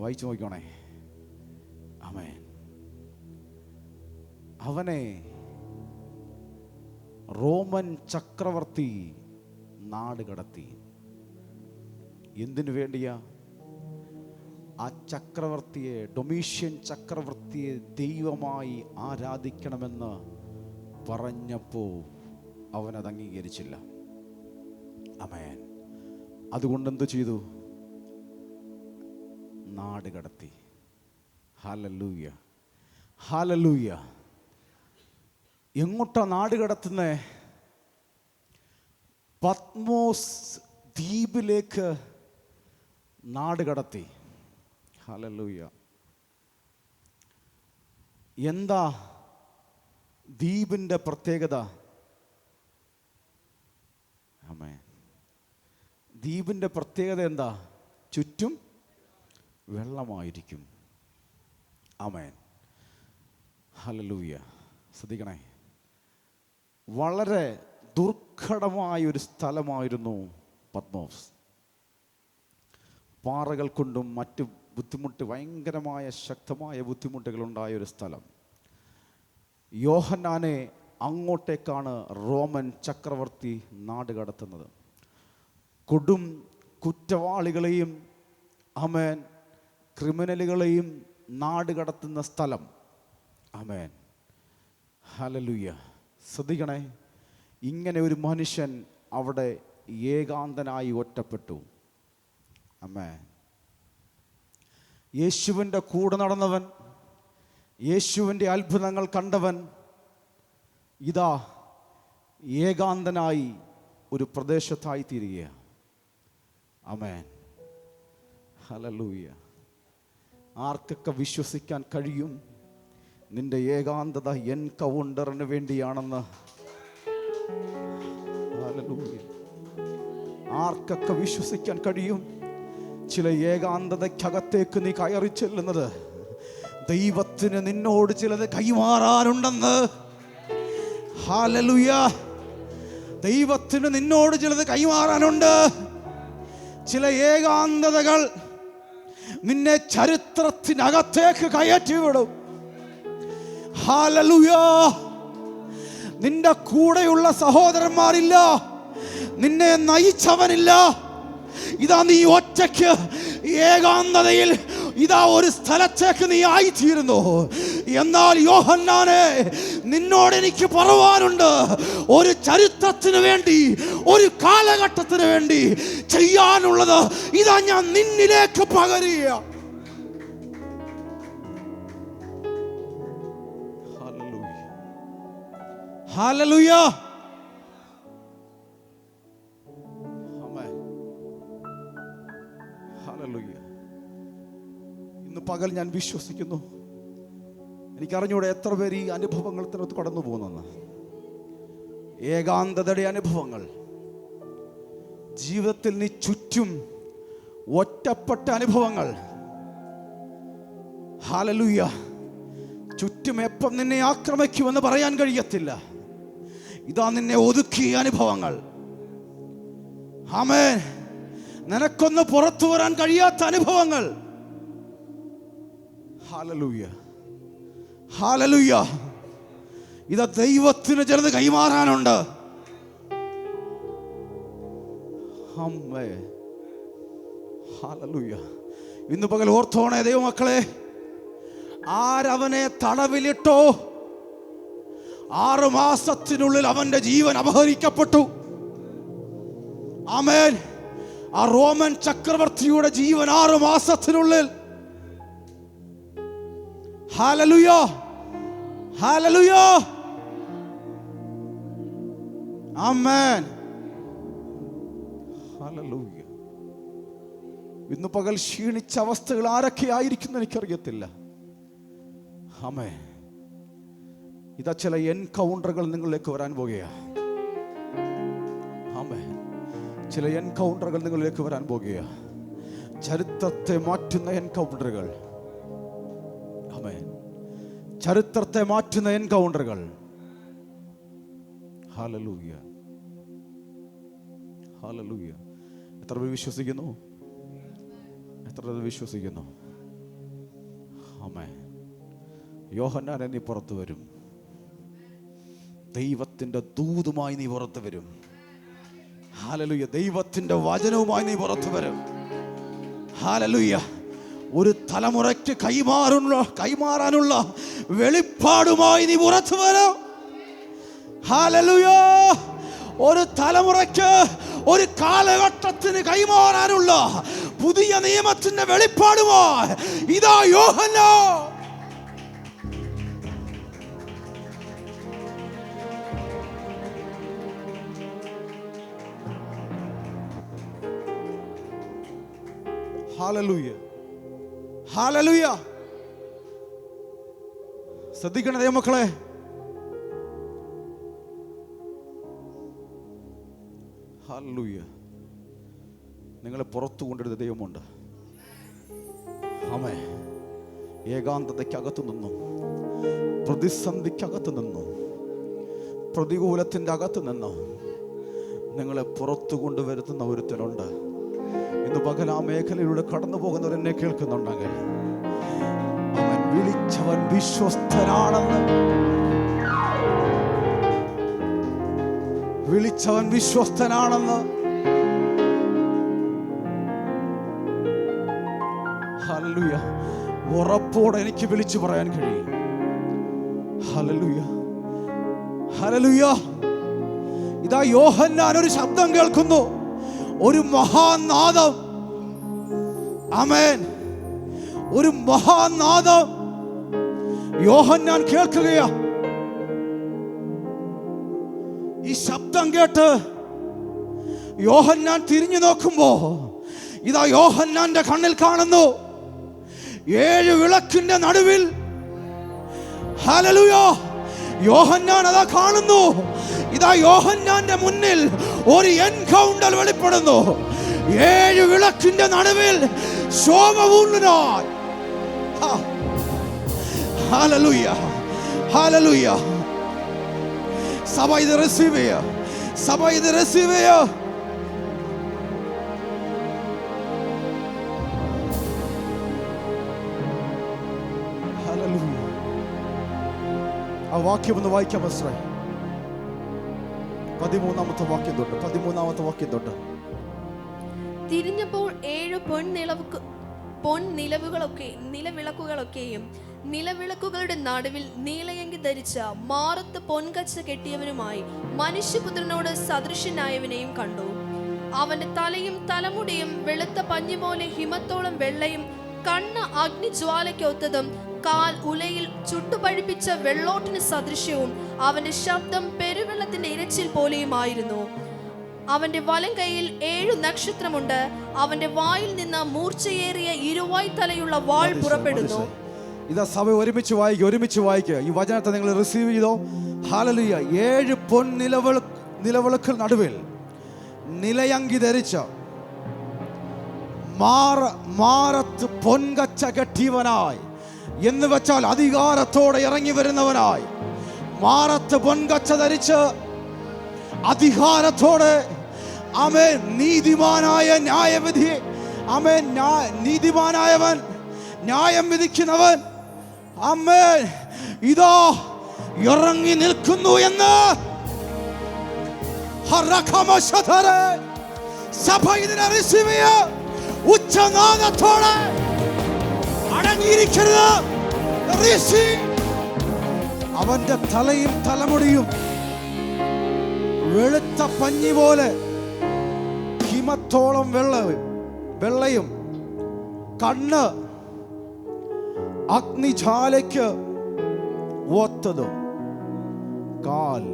വായിച്ചു നോക്കണേ. ആമേൻ. അവനെ റോമൻ ചക്രവർത്തി നാട് കടത്തി. എന്തിനു വേണ്ടിയാ? ആ ചക്രവർത്തിയെ, ഡൊമീഷ്യൻ ചക്രവർത്തിയെ ദൈവമായി ആരാധിക്കണമെന്ന് പറഞ്ഞപ്പോൾ അവനത് അംഗീകരിച്ചില്ല. ആമേൻ. അതുകൊണ്ട് എന്തു ചെയ്തു? നാട് കടത്തി. Hallelujah, hallelujah. എങ്ങോട്ടാ നാട് കടത്തുന്നേ? പത്മോസ് ദ്വീപിലേക്ക് നാട് കടത്തി. ഹല്ലേലൂയ. എന്താ ദ്വീപിൻ്റെ പ്രത്യേകത? ആമേൻ. ദ്വീപിൻ്റെ പ്രത്യേകത എന്താ? ചുറ്റും വെള്ളമായിരിക്കും. ആമേൻ. ഹല്ലേലൂയ. ശ്രദ്ധിക്കണേ, വളരെ ദുർഘടമായൊരു സ്ഥലമായിരുന്നു പത്മോസ്. പാറകൾ കൊണ്ടും മറ്റ് ഭയങ്കരമായ ശക്തമായ ബുദ്ധിമുട്ടുകളുണ്ടായൊരു സ്ഥലം. യോഹന്നാനെ അങ്ങോട്ടേക്കാണ് റോമൻ ചക്രവർത്തി നാട് കടത്തുന്നത്. കൊടും കുറ്റവാളികളെയും ആമേൻ ക്രിമിനലുകളെയും നാട് കടത്തുന്ന സ്ഥലം. ആമേൻ. ഹല്ലേലൂയ. ശ്രദ്ധിക്കണേ, ഇങ്ങനെ ഒരു മനുഷ്യൻ അവിടെ ഏകാന്തനായി ഒറ്റപ്പെട്ടു. ആമേൻ. യേശുവിൻ്റെ കൂടെ നടന്നവൻ, യേശുവിൻ്റെ അത്ഭുതങ്ങൾ കണ്ടവൻ ഇതാ ഏകാന്തനായി ഒരു പ്രദേശത്തായി തീരുകയാണ്. ആമേൻ. ഹല്ലേലൂയ. ആർക്കൊക്കെ വിശ്വസിക്കാൻ കഴിയും നിന്റെ ഏകാന്തത എൻകൗണ്ടറിന് വേണ്ടിയാണെന്ന്? ഹല്ലേലൂയ. ആർക്കൊക്കെ വിശ്വസിക്കാൻ കഴിയും ചില ഏകാന്തതയ്ക്കകത്തേക്ക് നീ കയറി ചെല്ലുന്നത് ദൈവത്തിന് നിന്നോട് ചിലത് കൈമാറാനുണ്ടെന്ന്? ഹല്ലേലൂയ. ദൈവത്തിന് നിന്നോട് ചിലത് കൈമാറാനുണ്ട്. ചില ഏകാന്തതകൾ നിന്നെ ചരിത്രത്തിനകത്തേക്ക് കയറ്റിവിടും. ഹല്ലേലൂയ. നിന്റെ കൂടെയുള്ള സഹോദരന്മാരില്ല, നിന്നെ നയിച്ചവനില്ല. ഇതാ നീ ഒറ്റയ്ക്ക് ഏകാന്തതയിൽ ഇതാ ഒരു സ്ഥലത്തേക്ക് നീ ആയിത്തീരുന്നു. എന്നാൽ യോഹന്നാനെ, നിന്നോട് എനിക്ക് പറയാനുണ്ട്, ഒരു ചരിത്രത്തിന് വേണ്ടി, ഒരു കാലഘട്ടത്തിന് വേണ്ടി ചെയ്യാനുള്ളത് ഇതാ ഞാൻ നിന്നിലേക്ക് പകരുക. ഹല്ലേലൂയ. ഹല്ലേലൂയ. ഇന്ന് പകൽ ഞാൻ വിശ്വസിക്കുന്നു, എനിക്കറിഞ്ഞൂടെ എത്ര പേര് ഈ അനുഭവത്തിനകത്ത് കടന്നു പോകുന്നെന്ന്. ഏകാന്തതയുടെ അനുഭവങ്ങൾ, ജീവിതത്തിൽ നീ ചുറ്റും ഒറ്റപ്പെട്ട അനുഭവങ്ങൾ. ഹല്ലേലൂയ. ചുറ്റും എപ്പം നിന്നെ ആക്രമിക്കുമെന്ന് പറയാൻ കഴിയത്തില്ല. ഇതാ നിന്നെ ഒതുക്കിയ അനുഭവങ്ങൾ. ആമേൻ. നിനക്കൊന്ന് പുറത്തു വരാൻ കഴിയാത്ത അനുഭവങ്ങൾ. ഹല്ലേലൂയ. ഹല്ലേലൂയ. ഇതാ ദൈവത്തിന് ചിലത് കൈമാറാനുണ്ട്. ആമേൻ. ഹല്ലേലൂയ. ഇന്ന് പകൽ ഓർത്തോണേ ദൈവമക്കളെ, ആരവനെ തടവിലിട്ടോ 6 മാസത്തിനുള്ളിൽ അവന്റെ ജീവൻ അപഹരിക്കപ്പെട്ടു. ആമേൻ. ആ റോമൻ ചക്രവർത്തിയുടെ ജീവൻ 6 മാസത്തിനുള്ളിൽ. ഹല്ലേലൂയ. ഹല്ലേലൂയ. ആമേൻ. ഹല്ലേലൂയ. ഇന്ന് പകൽ ക്ഷീണിച്ച അവസ്ഥകൾ ആരൊക്കെ ആയിരിക്കും എനിക്കറിയത്തില്ല. ആമേൻ. ഇതാ ചില എൻകൗണ്ടറുകൾ നിങ്ങളിലേക്ക് വരാൻ പോകുകയാണ്. ആമേൻ. ചില എൻകൗണ്ടറുകൾ നിങ്ങളിലേക്ക് വരാൻ പോകുകയാണ്. ചരിത്രത്തെ മാറ്റുന്ന എൻകൗണ്ടറുകൾ. ആമേൻ. ചരിത്രത്തെ മാറ്റുന്ന എൻകൗണ്ടറുകൾ. ഹല്ലേലൂയ. ഹല്ലേലൂയ. എത്ര പേർ വിശ്വസിക്കുന്നു? എത്ര പേർ വിശ്വസിക്കുന്നു? ആമേൻ. യോഹന്നാനെ, നീ പുറത്തു വരും. ദൈവത്തിൻ്റെ ദൂതുമായി നീ പുറത്തു വരും. ഹല്ലേലൂയ. ദൈവത്തിൻ്റെ വചനവുമായി നീ പുറത്തു വരും. ഹല്ലേലൂയ. ഒരു തലമുറയ്ക്ക് കൈമാറാനുള്ള വെളിപ്പാടുമായി നീ പുറത്തു വരും. ഹല്ലേലൂയ. ഒരു തലമുറയ്ക്ക്, ഒരു കാലഘട്ടത്തിന് കൈമാറാനുള്ള പുതിയ നിയമത്തിന്റെ വെളിപ്പാടുമായി ഇതാ യോഹന്നാൻ. Hallelujah, hallelujah. ശ്രദ്ധിക്കണേ ദൈവമക്കളെ, ഹല്ലേലൂയ. നിങ്ങളെ പുറത്തു കൊണ്ടിരുന്ന ദൈവമുണ്ട്. ആമേൻ. ഏകാന്തതയ്ക്കകത്തു നിന്നും, പ്രതിസന്ധിക്കകത്തു നിന്നും, പ്രതികൂലത്തിൻ്റെ അകത്ത് നിന്നും നിങ്ങളെ പുറത്തു കൊണ്ടുവരുത്തുന്ന ഒരുത്തനുണ്ട്. ഇന്ന് പകൽ ആ മേഖലയിലൂടെ കടന്നു പോകുന്നവർ എന്നെ കേൾക്കുന്നുണ്ടെങ്കിൽ, അവൻ വിളിച്ചവൻ വിശ്വസ്തനാണെന്ന്, വിളിച്ചവൻ വിശ്വസ്തനാണെന്ന് ഹല്ലേലൂയ ഉറപ്പോടെ എനിക്ക് വിളിച്ചു പറയാൻ കഴിയും. Hallelujah, hallelujah. ഇതാ യോഹന്നാൻ ഒരു ശബ്ദം കേൾക്കുന്നു, ഒരു മഹാനാദം. ആമേൻ. ഒരു മഹാനാദം യോഹന്നാൻ കേൾക്കുകയാ. ഈ ശബ്ദം കേട്ട് യോഹന്നാൻ തിരിഞ്ഞു നോക്കുമ്പോ ഇതാ യോഹന്നാന്റെ കണ്ണിൽ കാണുന്നു 7 വിളക്കിന്റെ നടുവിൽ. ഹല്ലേലൂയ. യോഹന്നാൻ അതാ കാണുന്നു. ഇതാ യോഹന്നാന്റെ മുന്നിൽ ഒരു എൻകൗണ്ടർ വെളിപ്പെടുന്നു. 7 വിളക്കിന്റെ നടുവിൽ ശോഭപൂർണനായി. Hallelujah, hallelujah. സഭ ഇത് റിസീവ് ചെയ്യ, സഭ ഇത് റിസീവ് ചെയ്യ. ഹല്ലേലൂയ. ആ വാക്യം ഒന്ന് വായിക്കാം മിസ്റ്റർ. 13ാമത്തെ വാക്യം തൊട്ട് 13ാമത്തെ വാക്യം തൊട്ട്. തിരിഞ്ഞപ്പോൾ 7 നിലവിളക്കുകളൊക്കെയും നിലവിളക്കുകളുടെ നടുവിൽ നീലയങ്കി ധരിച്ച മാറത്ത് പൊൻകച്ച കെട്ടിയവനുമായി മനുഷ്യപുത്രനോട് സദൃശനായവനെയും കണ്ടു. അവന്റെ തലയും തലമുടിയും വെളുത്ത പഞ്ഞി പോലെ ഹിമത്തോളം വെള്ളയും, കണ്ണ് അഗ്നിജ്വാലയ്ക്കൊത്തതും, കാൽ ഉലയിൽ ചുട്ടുപഴിപ്പിച്ച വെള്ളോട്ടിന് സദൃശ്യവും, അവന്റെ ശബ്ദം പെരുവെള്ളത്തിന്റെ ഇരച്ചിൽ പോലെയുമായിരുന്നു. അവന്റെ വലം കൈയിൽ 7 നക്ഷത്രമുണ്ട്. അവന്റെ വായിൽ നിന്ന് മൂർച്ചയേറിയ ഇരുവായ് തലയുള്ള വാൾ പുറപ്പെടുന്നു. ഇതാ സഭ ഒരുമിച്ച് വായിക്കുക, ഒരുമിച്ച് വായിക്കുക. ഈ വചനത്തെ നിങ്ങൾ റിസീവ് ചെയ്തോ. ഹല്ലേലൂയ. 7 പൊൻ നിലവിളക്ക് നടുവിൽ നിലയങ്കി ധരിച്ച മാറത്ത് പൊൻകച്ച കെട്ടിയവനായി, എന്ന് വെച്ചാൽ അധികാരത്തോടെ ഇറങ്ങി വരുന്നവനായി, മാറത്ത് പൊൻകച്ച ധരിച്ച് അധികാരത്തോടെ ആമേൻ നീതിമാനായ ന്യായവിധി, ആമേൻ നീതിമാനായവൻ, ന്യായം വിധിക്കുന്നവൻ, ആമേൻ ഇതാ ഇറങ്ങി നിൽക്കുന്നു എന്ന് സഭ ഇതിനെ റിസീവ് ചെയ്യ. ഉച്ചനാദത്തോടെ അടങ്ങിയിരിക്കരുത്. അവന്റെ തലയും തലമുടിയും വെളുത്ത പഞ്ഞി പോലെ ഹിമത്തോളം വെള്ളയും, കണ്ണ് അഗ്നിജ്വാലയ്ക്ക് ഒത്തതും, കാൽ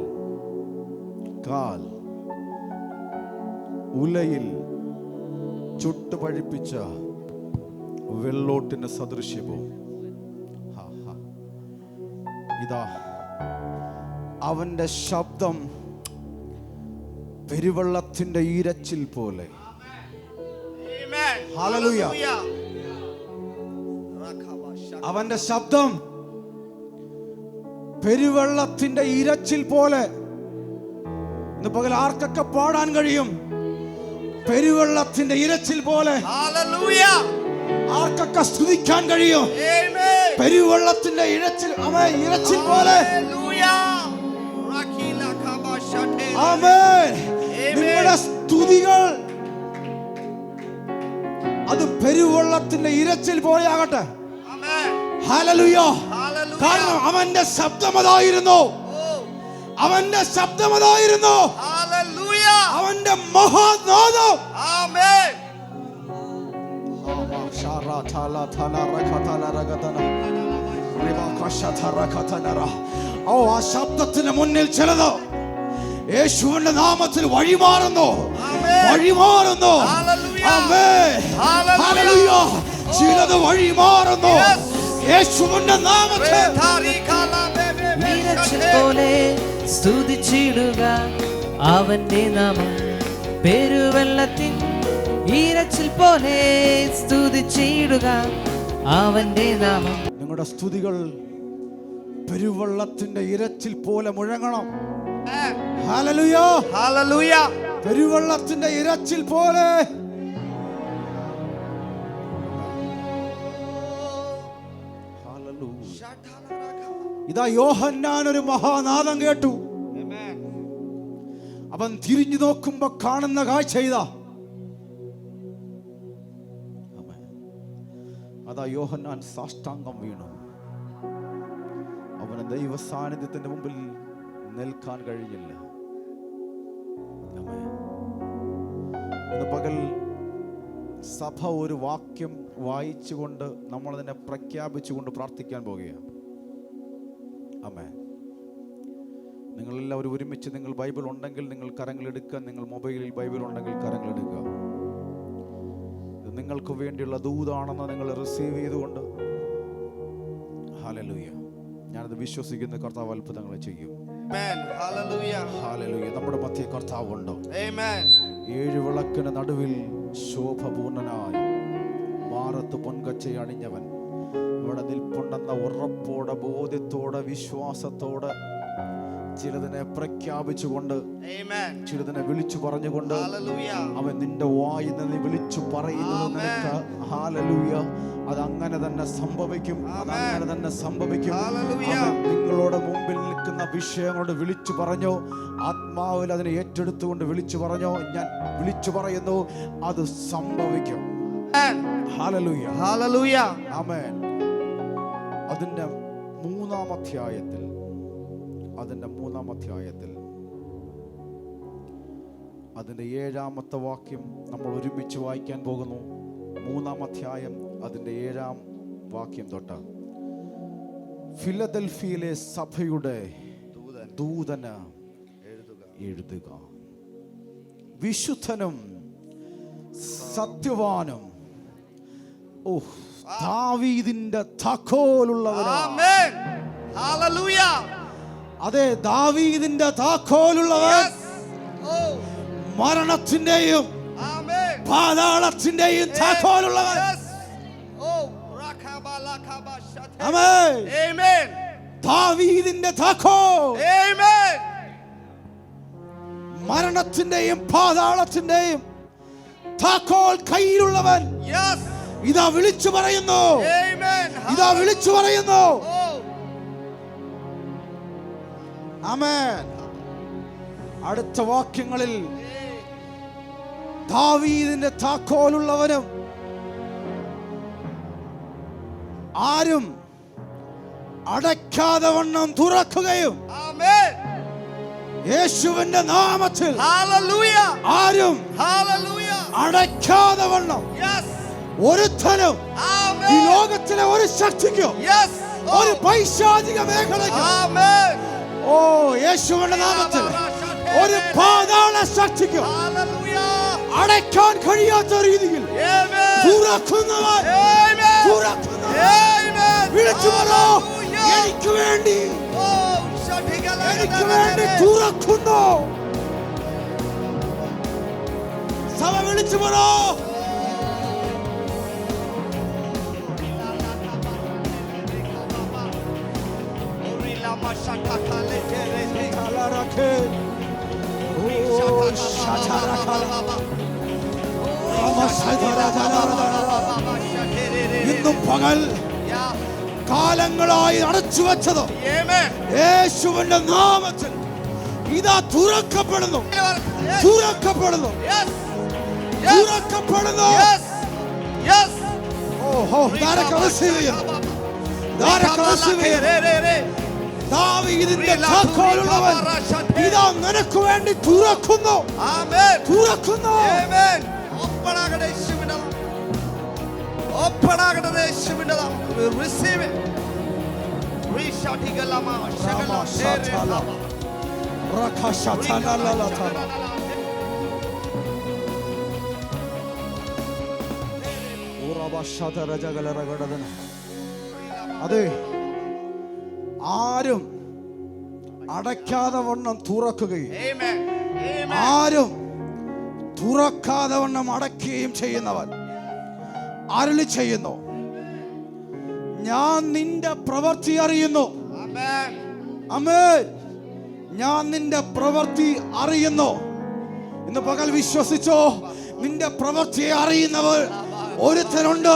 ഉലയിൽ ചുട്ടുപഴിപ്പിച്ച വെള്ളോട്ടിന് സദൃശ്യവും. ഇതാ അവന്റെ ശബ്ദം പെരുവെള്ളത്തിന്റെ ഈരച്ചിൽ പോലെ. ഹല്ലേലൂയ. അവന്റെ ശബ്ദം പെരുവെള്ളത്തിന്റെ ഇരച്ചിൽ പോലെ. ഇന്ന് പകൽ ആർക്കൊക്കെ പാടാൻ കഴിയും? പെരുവെള്ളത്തിന്റെ ഇരച്ചിൽ പോലെ. ആർക്കൊക്കെ സ്തുതിക്കാൻ കഴിയും? പെരുവെള്ളത്തിന്റെ ഇരച്ചിൽ പോലെ. നിങ്ങളുടെ സ്തുതികൾ അത് പെരുവെള്ളത്തിന്റെ ഇരച്ചിൽ പോലെ ആകട്ടെ. ഹല്ലേലൂയ. കാരണം അവന്റെ ശബ്ദമതായിരുന്നു, അവന്റെ ശബ്ദമതായിരുന്നു, അവന്റെ മഹാനാദം. ആ ശബ്ദത്തിന് മുന്നിൽ ചിലത് യേശുവിന്റെ നാമത്തിൽ വഴിമാറുന്നു, വഴിമാറുന്നു. ആമേൻ. ഹല്ലേലൂയ. ചിലത് വഴി മാറുന്നു യേശുവിന്റെ നാമത്തിൽ. ഈരച്ചിൽ പോലെ സ്തുതിച്ചിടുക അവന്റെ നാമം. പെരുവെള്ളത്തിൻ ഈരച്ചിൽ പോലെ സ്തുതിച്ചിടുക അവന്റെ നാമം. നിങ്ങളുടെ സ്തുതികൾ പെരുവെള്ളത്തിന്റെ ഇരച്ചിൽ പോലെ മുഴങ്ങണം. Hallelujah, hallelujah. പെരുവെള്ളത്തിന്റെ ഇരച്ചിൽ പോലെ. ഇതാ യോഹന്നാൻ ഒരു മഹാനാദം കേട്ടു. അവൻ തിരിഞ്ഞു നോക്കുമ്പോ കാണുന്ന കാഴ്ച ഇതാ. അതാ യോഹന്നാൻ സാഷ്ടാംഗം വീണു. അവന് ദൈവ സാന്നിധ്യത്തിന്റെ മുമ്പിൽ നിൽക്കാൻ കഴിഞ്ഞില്ല. ഇന്ന് പകൽ സഭ ഒരു വാക്യം വായിച്ചുകൊണ്ട് നമ്മളതിനെ പ്രഖ്യാപിച്ചുകൊണ്ട് പ്രാർത്ഥിക്കാൻ പോകുകയാണ്. ആമേൻ. നിങ്ങളെല്ലാവരും ഒരുമിച്ച്, നിങ്ങൾ ബൈബിൾ ഉണ്ടെങ്കിൽ നിങ്ങൾ കരങ്ങളെടുക്കുക, നിങ്ങൾ മൊബൈലിൽ ബൈബിൾ ഉണ്ടെങ്കിൽ കരങ്ങളെടുക്കുക. ഇത് നിങ്ങൾക്ക് വേണ്ടിയുള്ള ദൂതാണെന്ന് നിങ്ങൾ റിസീവ് ചെയ്തുകൊണ്ട്, ഹല്ലേലൂയ, ഞാനത് വിശ്വസിക്കുന്ന കർത്താവ് അത്ഭുതങ്ങൾ ചെയ്യും. ഹല്ലേലൂയ. നമ്മുടെ മധ്യ കർത്താവ് ഉണ്ടോ? 7 വിളക്കിന് നടുവിൽ ശോഭപൂർണനായി മാറത്ത് പൊൻകച്ച അണിഞ്ഞവൻ ഇവിടെ നിൽപ്പുണ്ടെന്ന ഉറപ്പോടെ, ബോധ്യത്തോടെ, വിശ്വാസത്തോടെ, ചിലതിനെ പ്രഖ്യാപിച്ചുകൊണ്ട്, ചിലതിനെ വിളിച്ചു പറഞ്ഞുകൊണ്ട്, അവൻ നിന്റെ വായിൽ നിന്ന് വിളിച്ചു പറയുന്നത് നിനക്ക് ഹല്ലേലൂയ അതങ്ങനെ തന്നെ സംഭവിക്കും. അതങ്ങനെ തന്നെ സംഭവിക്കും. നിങ്ങളോട് മുമ്പിൽ നിൽക്കുന്ന വിഷയങ്ങളോട് വിളിച്ചു പറഞ്ഞോ, ആത്മാവിൽ അതിനെ ഏറ്റെടുത്തുകൊണ്ട് വിളിച്ചു പറഞ്ഞോ, ഞാൻ വിളിച്ചു പറയുന്നു, അത് സംഭവിക്കും. ഹല്ലേലൂയ, ഹല്ലേലൂയ, ആമേൻ. അതിന്റെ മൂന്നാം അധ്യായത്തിൽ അതിന്റെ 7-ാമത്തെ വാക്യം നമ്മൾ ഒരുമിച്ച് വായിക്കാൻ പോകുന്നു. 3-ാം അധ്യായം അതിന്റെ 7-ാം വാക്യം തൊട്ട്. ഫിലദൽഫിയയിലെ സഭയുടെ ദൂതന് എഴുതുക, വിശുദ്ധനും സത്യവാനും ദാവീദിന്റെ താക്കോലുള്ളവനാണ്. അതെ, ദാവീദിന്റെ താക്കോലുള്ളവൻ, മരണത്തിന്റെയും പാതാളത്തിന്റെയും താക്കോലുള്ളവൻ. ദാവീദിന്റെ താക്കോൽ, മരണത്തിന്റെയും പാതാളത്തിന്റെയും താക്കോൽ കയ്യിലുള്ളവൻ. ഇതാ വിളിച്ചു പറയുന്നു, ഇതാ വിളിച്ചു പറയുന്നു. ആമേൻ. അടുത്ത വാക്യങ്ങളിൽ ദാവീദിന്റെ താക്കോലുള്ളവനും ആരും അടയ്ക്കാതെ വണ്ണം തുറക്കുകയും യേശുവിന്റെ നാമത്തിൽ ആരും അടയ്ക്കാതെ വണ്ണം ഒരുത്തനും ഈ ലോകത്തിലെ ഒരു ശക്തിക്കോ ഒരു പൈശാചിക മേഖലയ്ക്കോ യേശുവിന്റെ നാമത്തിൽ ഒരു പാതാള ശക്തിക്കോ അടയ്ക്കാൻ കഴിയാത്ത രീതിയിൽ തുറക്കുന്നവൻ വിളിച്ചു പറോ, എനിക്ക് വേണ്ടി തുറക്കുന്നു. സഭ വിളിച്ചു പറോ, ഇന്നും പകൽ കാലങ്ങളായി അടച്ചു വെച്ചത് യേശുവിന്റെ നാമത്തിൽ ഇതാ തുറക്കപ്പെടുന്നു, തുറക്കപ്പെടുന്നു, തുറക്കപ്പെടുന്നു. ദാവീദിന്റെ താക്കോലുള്ളവൻ ഇതാ നിനക്ക് വേണ്ടി തുറക്കുന്നു, തുറക്കുന്നു. അതെ, ആരും അടയ്ക്കാതെ വണ്ണം തുറക്കുകയും ആരും തുറക്കാതെ വണ്ണം അടയ്ക്കുകയും ചെയ്യുന്നവൻ അരുളി ചെയ്യുന്നു, ഞാൻ നിന്റെ പ്രവൃത്തി അറിയുന്നു. ആമേൻ. ഞാൻ നിന്റെ പ്രവൃത്തി അറിയുന്നു. ഇന്ന് പകൽ വിശ്വസിച്ചോ, നിന്റെ പ്രവൃത്തിയെ അറിയുന്നവർ ഒരുത്തനുണ്ട്.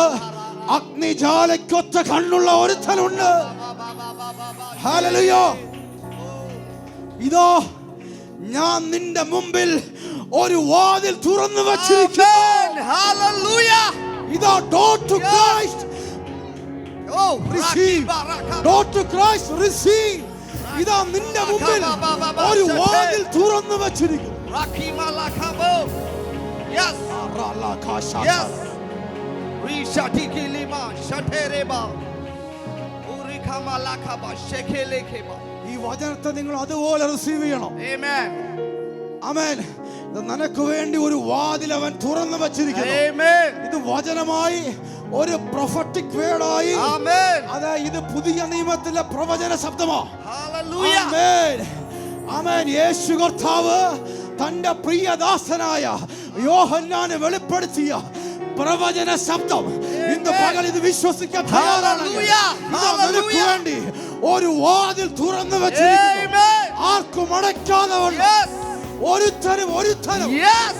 അഗ്നിജാലയ്ക്കൊത്ത കണ്ണുള്ള ഒരുത്തനുണ്ട്. ഹല്ലേലൂയ. ഇതോ ഞാൻ നിന്റെ മുമ്പിൽ ഒരു വാതിൽ തുറന്നു വച്ചിരിക്കുന്നു. ഹല്ലേലൂയ. ഇതാ door to Christ. Oh, receive. Door to Christ receive. ഇതാ നിന്റെ മുമ്പിൽ ഒരു വാതിൽ തുറന്നു വച്ചിരിക്കുന്നു. Rakimalakabo. Yes. Yes. Rishatikilima shatereba. Urikamalakaba shekelekeba. ഈ വചനത്തെ നിങ്ങൾ അതുപോലെ റിസീവ് ചെയ്യണം. Amen. ആമേൻ. ഇത് നിനക്ക് വേണ്ടി ഒരു വാതിൽ അവൻ തുറന്നു വച്ചിരിക്കുന്നു. Amen. ഇത് വചനമായി, ഒരു പ്രൊഫറ്റിക് വേർഡായി. Amen. അതെ, ഇത് പുതിയ നിയമത്തിലെ പ്രവചന ശബ്ദമാണ്. Hallelujah. ആമേൻ. ആമേൻ. യേശു കർത്താവ് തന്റെ പ്രിയദാസനായ യോഹന്നാനെ വെളിപ്പെടുത്തിയ പ്രവചന ശബ്ദം ഇന്ന് പകൽ ഇത് വിശ്വസിക്കാൻ തയ്യാറാണെങ്കിൽ നിനക്ക് വേണ്ടി ഒരു വാതിൽ തുറന്നു വെച്ചിരിക്കുന്നു. ആർക്കും അടയ്ക്കാതെ ഒരുത്തനും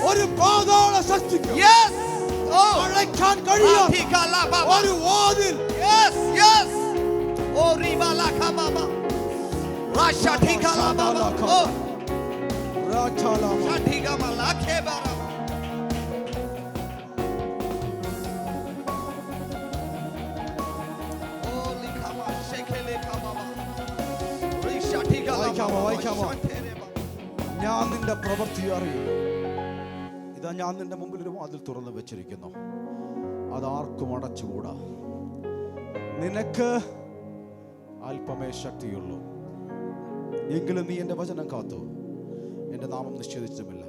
ഒരു പാതാള ശക്തിക്കും അടയ്ക്കാൻ കഴിയാത്ത ഒരു വാതിൽ. Yes, yes. Oh, ribalakababa. Rashatikala. Oh, Shatigamalakebara. Oh, likama shekelekababa. Rishatigala. വായിക്കാമോ? ഞാൻ നിന്റെ പ്രവൃത്തി അറിയും. ഇതാ ഞാൻ നിന്റെ മുമ്പിൽ ഒരു വാതിൽ തുറന്നു വെച്ചിരിക്കുന്നു, അതാർക്കും അടച്ചുകൂടാ. നിനക്ക് അല്പമേ ശക്തിയുള്ളൂ, എങ്കിലും നീ എൻ്റെ വചനം കാത്തു, എൻ്റെ നാമം നിഷേധിച്ചുമില്ല.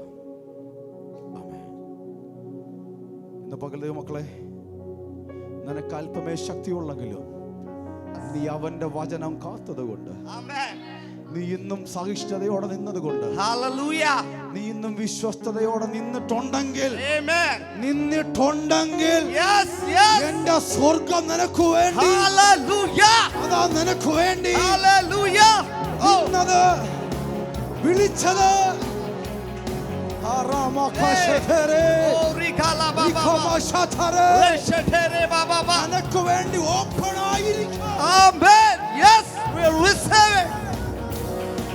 ആമേൻ. ഇന്ന് പകൽ ദൈവമക്കളെ, നിനക്ക് അല്പമേ ശക്തിയുള്ളെങ്കിലും നീ അവന്റെ വചനം കാത്തത് കൊണ്ട്, നീ ഇന്നും സഹിഷ്ണുതയോടെ നിന്നതുകൊണ്ട്, Hallelujah. നീ ഇന്നും വിശ്വസ്തയോടെ നിന്നിട്ടുണ്ടെങ്കിൽ, Amen. നിന്നിട്ടുണ്ടെങ്കിൽ Yes, yes. എന്റെ സ്വർഗം നിനക്ക് വേണ്ടി, Hallelujah. അതാ നിനക്ക് വേണ്ടി Hallelujah. Oh, നിന്നത്, വിളിച്ചത്. നിനക്ക് വേണ്ടി ഓപ്പൺ ആയിരിക്കും. Amen. Yes, we receive it.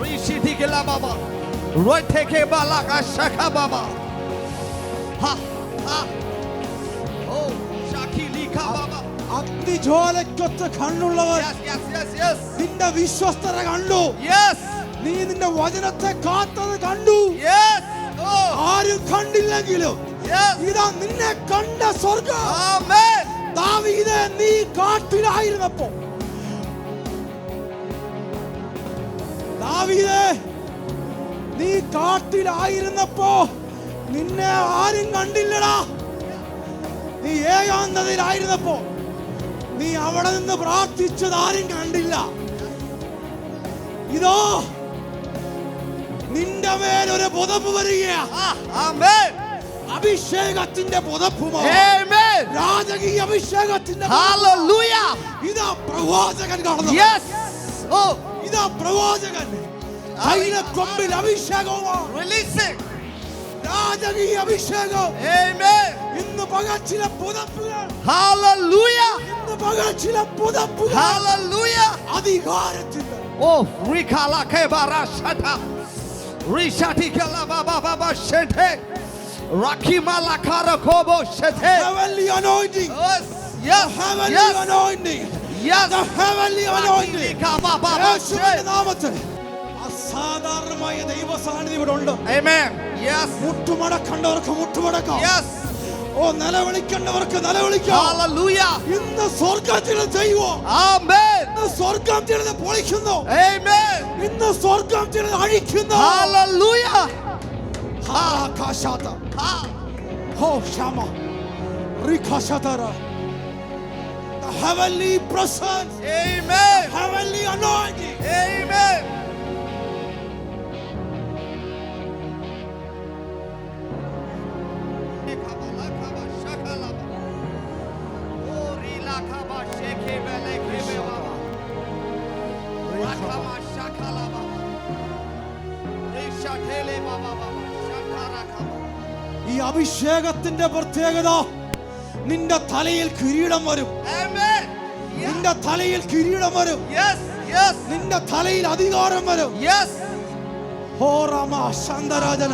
Rishitikela baba. Roteke balaka shaka baba. Ha ha. Oh, shakilika baba. അഗ്നിജ്വാലയ്ക്കൊത്ത കണ്ണുള്ളവർ Yes, yes, yes, yes. നിന്റെ വിശ്വസ്തത കണ്ടു. Yes. നീ നിന്റെ വചനത്തെ കാത്തത് കണ്ടു. Yes. Oh, ആരും കണ്ടില്ലെങ്കിലും yes. ഇതാ നിന്നെ കണ്ട സ്വർഗം. Amen. ദാവീദേ, നീ കാട്ടിലായിരുന്നപ്പോ, ദാവീദേ, നീ കാട്ടിലായിരുന്നപ്പോ നിന്നെ ആരും കണ്ടില്ലടാ. നീ ഏകാന്തതയിലായിരുന്നപ്പോ നീ അവിടെ നിന്ന് പ്രാർത്ഥിച്ചത് ആരും കണ്ടില്ല. ഇതോ നിന്റെ മേലൊരു പുതപ്പ് വരികയാ. Amen. അഭിഷേകത്തിന്റെ പുതപ്പുമോ, Amen. രാജകീയ അഭിഷേകത്തിന്റെ Hallelujah. ഇതാ പ്രവാചകൻ കാണുന്നു. Yes. Oh, ഇതാ പ്രവാചകൻ കൊമ്പിൽ അഭിഷേകവുമാണ്. release it. രാജകീയ അഭിഷേകം. Amen. ഇന്ന് പകൽ ചില പുതപ്പുകൾ, Hallelujah. ഇന്ന് പകൽ ചില പുതപ്പുകൾ Hallelujah. അധികാരത്തിന്റെ, Oh, rikala kebara shata. Rishatikala baba baba shete. Rakimala karakobo shete. heavenly anointing, Yes, yes, heavenly yes. anointing, Yes. the heavenly anointing. Rakilika baba baba യേശുവിന്റെ shete. നാമത്തിൽ അസാധാരണമായ ദൈവ സാന്നിധ്യം ഇവിടെ ഉണ്ട്. Amen. Yes. മുട്ടുമടക്കണ്ടവർക്ക് മുട്ടുമടക്കാം. Yes. ഓ, നിലവിളിക്കേണ്ടവർക്ക് നിലവിളിക്കാം. Hallelujah. ഇന്ന് സ്വർഗത്തിൽ ചെയ്യുവോ, Amen. ഇന്ന് സ്വർഗം ചിലത് പൊളിക്കുന്നു, Amen. ഇന്ന് സ്വർഗം ചിലത് അഴിക്കുന്നു. Hallelujah. ഹാ കാശാത, Ha. ഹോ ക്ഷമ, റിഖാശതര, heavenly presence, Amen. heavenly anointing. Amen. ഈ അഭിഷേകത്തിന്റെ പ്രത്യേകത, നിന്റെ തലയിൽ കിരീടം വരും. Amen. നിന്റെ തലയിൽ കിരീടം വരും. Yes, yes, നിന്റെ തലയിൽ അധികാരം വരും. yes. ഹോ രാമ ശാന്തരാജന,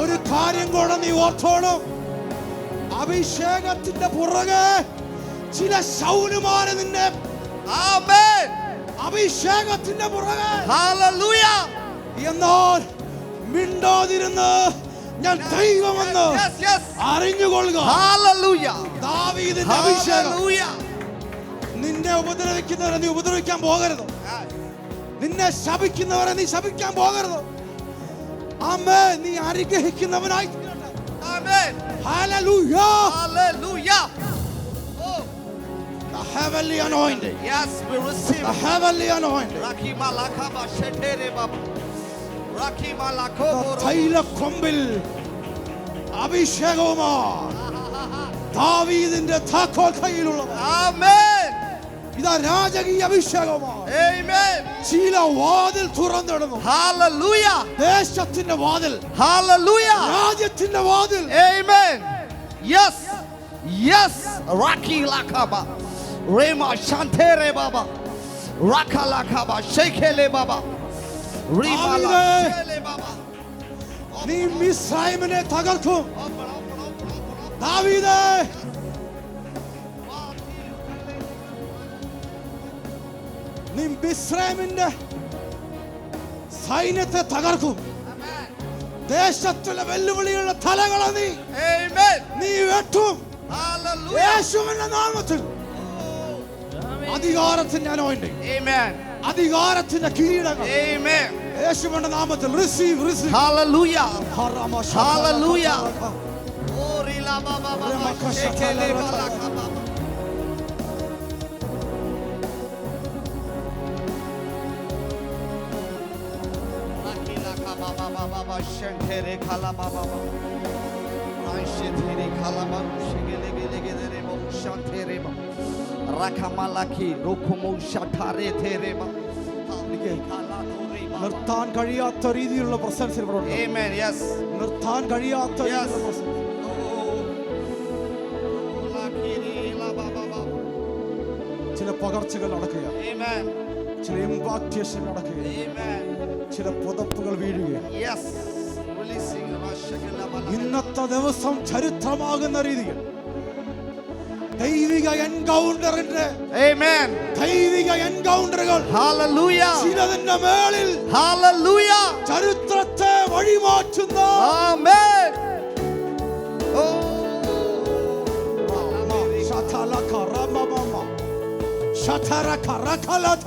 ഒരു കാര്യം കൂടെ നീ ഓർത്തോണം. അഭിഷേകത്തിന്റെ പുറകെ ചില ശൗലുമാര് നിന്നെ, Amen. അഭിഷേകത്തിന്റെ പുറകെ. Hallelujah. എന്നാൽ മിണ്ടാതിരുന്ന് ഞാൻ ദൈവമെന്ന് Yes, yes. അറിഞ്ഞുകൊള്ളുക. Hallelujah. ദാവീദിന്റെ അഭിഷേകം. Hallelujah. നിന്നെ ഉപദ്രവിക്കുന്നവരെ നീ ഉപദ്രവിക്കാൻ പോകരുത്. നിന്നെ ശപിക്കുന്നവരെ നീ ശപിക്കാൻ പോകരുത്. അമ്മേ, നീ അനുഗ്രഹിക്കുന്നവനായി തീരട്ടെ. Amen. Hallelujah. Hallelujah. Oh, The heavenly anointing. yes, we receive. The heavenly anointing. Rakima lakaba shetere baba. Rakima lakobo. തൈലക്കൊമ്പിൽ അഭിഷേകവുമാണ് ദാവീദിന്റെ താക്കോൽ കയ്യിലുള്ളത്. Amen. ഇതാ രാജകീയ അഭിഷേകമാണ്. Amen. ചില വാതിൽ തുറന്നിടുന്നു. Hallelujah. ദേശത്തിന്റെ വാതിൽ, Hallelujah. രാജ്യത്തിന്റെ വാതിൽ. Amen. Yes. Yes. Raki lakaba. Rema shantere baba. Raka lakaba. Shekele baba. Rima lakele baba. നീ മിസ്രൈമിനെ തകർക്കും. ദാവീദേ, നീ മിസ്രൈമിന്റെ സൈന്യത്തെ തകർക്കും. ദേശത്തിലെ വെല്ലുവിളിയുള്ള തലകളെ Amen. നീ വെട്ടും. Hallelujah. യേശുവിന്റെ നാമത്തിൽ അധികാരത്തിന്റെ anointing, Amen. അധികാരത്തിന്റെ കിരീടങ്ങൾ Amen. യേശുവിന്റെ നാമത്തിൽ receive, receive. Hallelujah. ഹറമ Hallelujah. ശതലക. Oh, rila baba baba. Shekele baba baba. Raki lakaba baba baba. Shentere kala baba baba. Ranshetere kala baba. Shekele gele gele baba. Shantere baba. Rakamalaki rokumo shatare tere baba. നിർത്താൻ കഴിയാത്ത രീതിയിലുള്ള presence ഇവിടെ ഉണ്ട്. Amen. Yes. നിർത്താൻ കഴിയാത്ത Yes. രീതിയിലുള്ള presence. ചില പകർച്ചകൾ നടക്കുക, Amen. ചില ഇമ്പാക്റ്റേഷൻ നടക്കുക, Amen. ചില പുതപ്പുകൾ വീഴുക. Yes. Releasing ഇന്നത്തെ ദിവസം ചരിത്രമാകുന്ന രീതിയിൽ ദൈവിക എൻകൗണ്ടറിന്റെ, Amen. ദൈവിക എൻകൗണ്ടറുകൾ Hallelujah. ചിലതിന്റെ മേളിൽ Hallelujah. ചരിത്രത്തെ വഴിമാറ്റുന്ന Amen. Oh. ശതലക റമമമ ശതരക രകലത.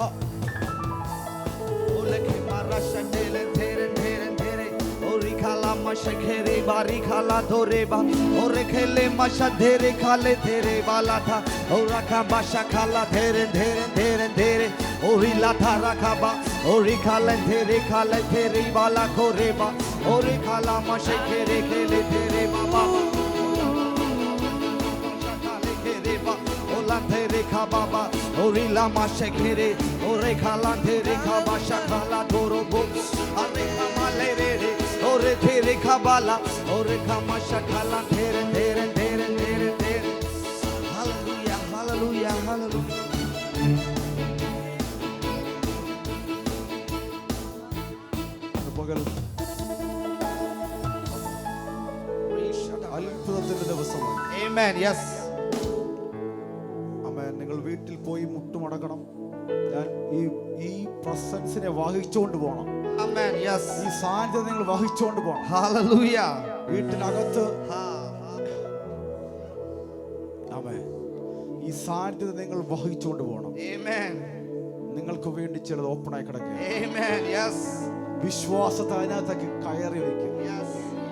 Oleke marasha dele tere tere tere. Orikala masha khere bari khala doreba. Orekele masha dere khale tere balata. Oraka masha khala tere tere tere tere. Orila thara khaba. Orikala tere khale tere bala koreba. Orikala masha khere khele tere baba. Ola tere khababa. Orila masha khere. Ore khala tere khaba shakhala dorobo. Are kamale re. Ore tere khabala. Ore kama shakhala tere tere tere tere tere. Hallelujah. Hallelujah. Hallelujah. പകൽ അത്ഭുതത്തിന്റെ ദിവസമാണ്. Amen. Yes. ആമേൻ. നിങ്ങൾ വീട്ടിൽ പോയി മുട്ടുമടക്കണം. ഞാൻ ഈ പ്രസൻസിനെ വഹിച്ചുകൊണ്ട് പോകണം. Amen. Yes. ഈ സാന്നിധ്യം നിങ്ങൾ വഹിച്ചുകൊണ്ട് പോകണം. Hallelujah. വീട്ടിനകത്ത് ആമേൻ, ഈ സാന്നിധ്യത്തെ നിങ്ങൾ വഹിച്ചുകൊണ്ട് പോകണം. Amen. നിങ്ങൾക്ക് വേണ്ടി ചിലത് ഓപ്പണായി കിടക്കുക. Amen. Yes. വിശ്വാസത്തെ അതിനകത്തേക്ക് കയറി വയ്ക്കുക. Yes.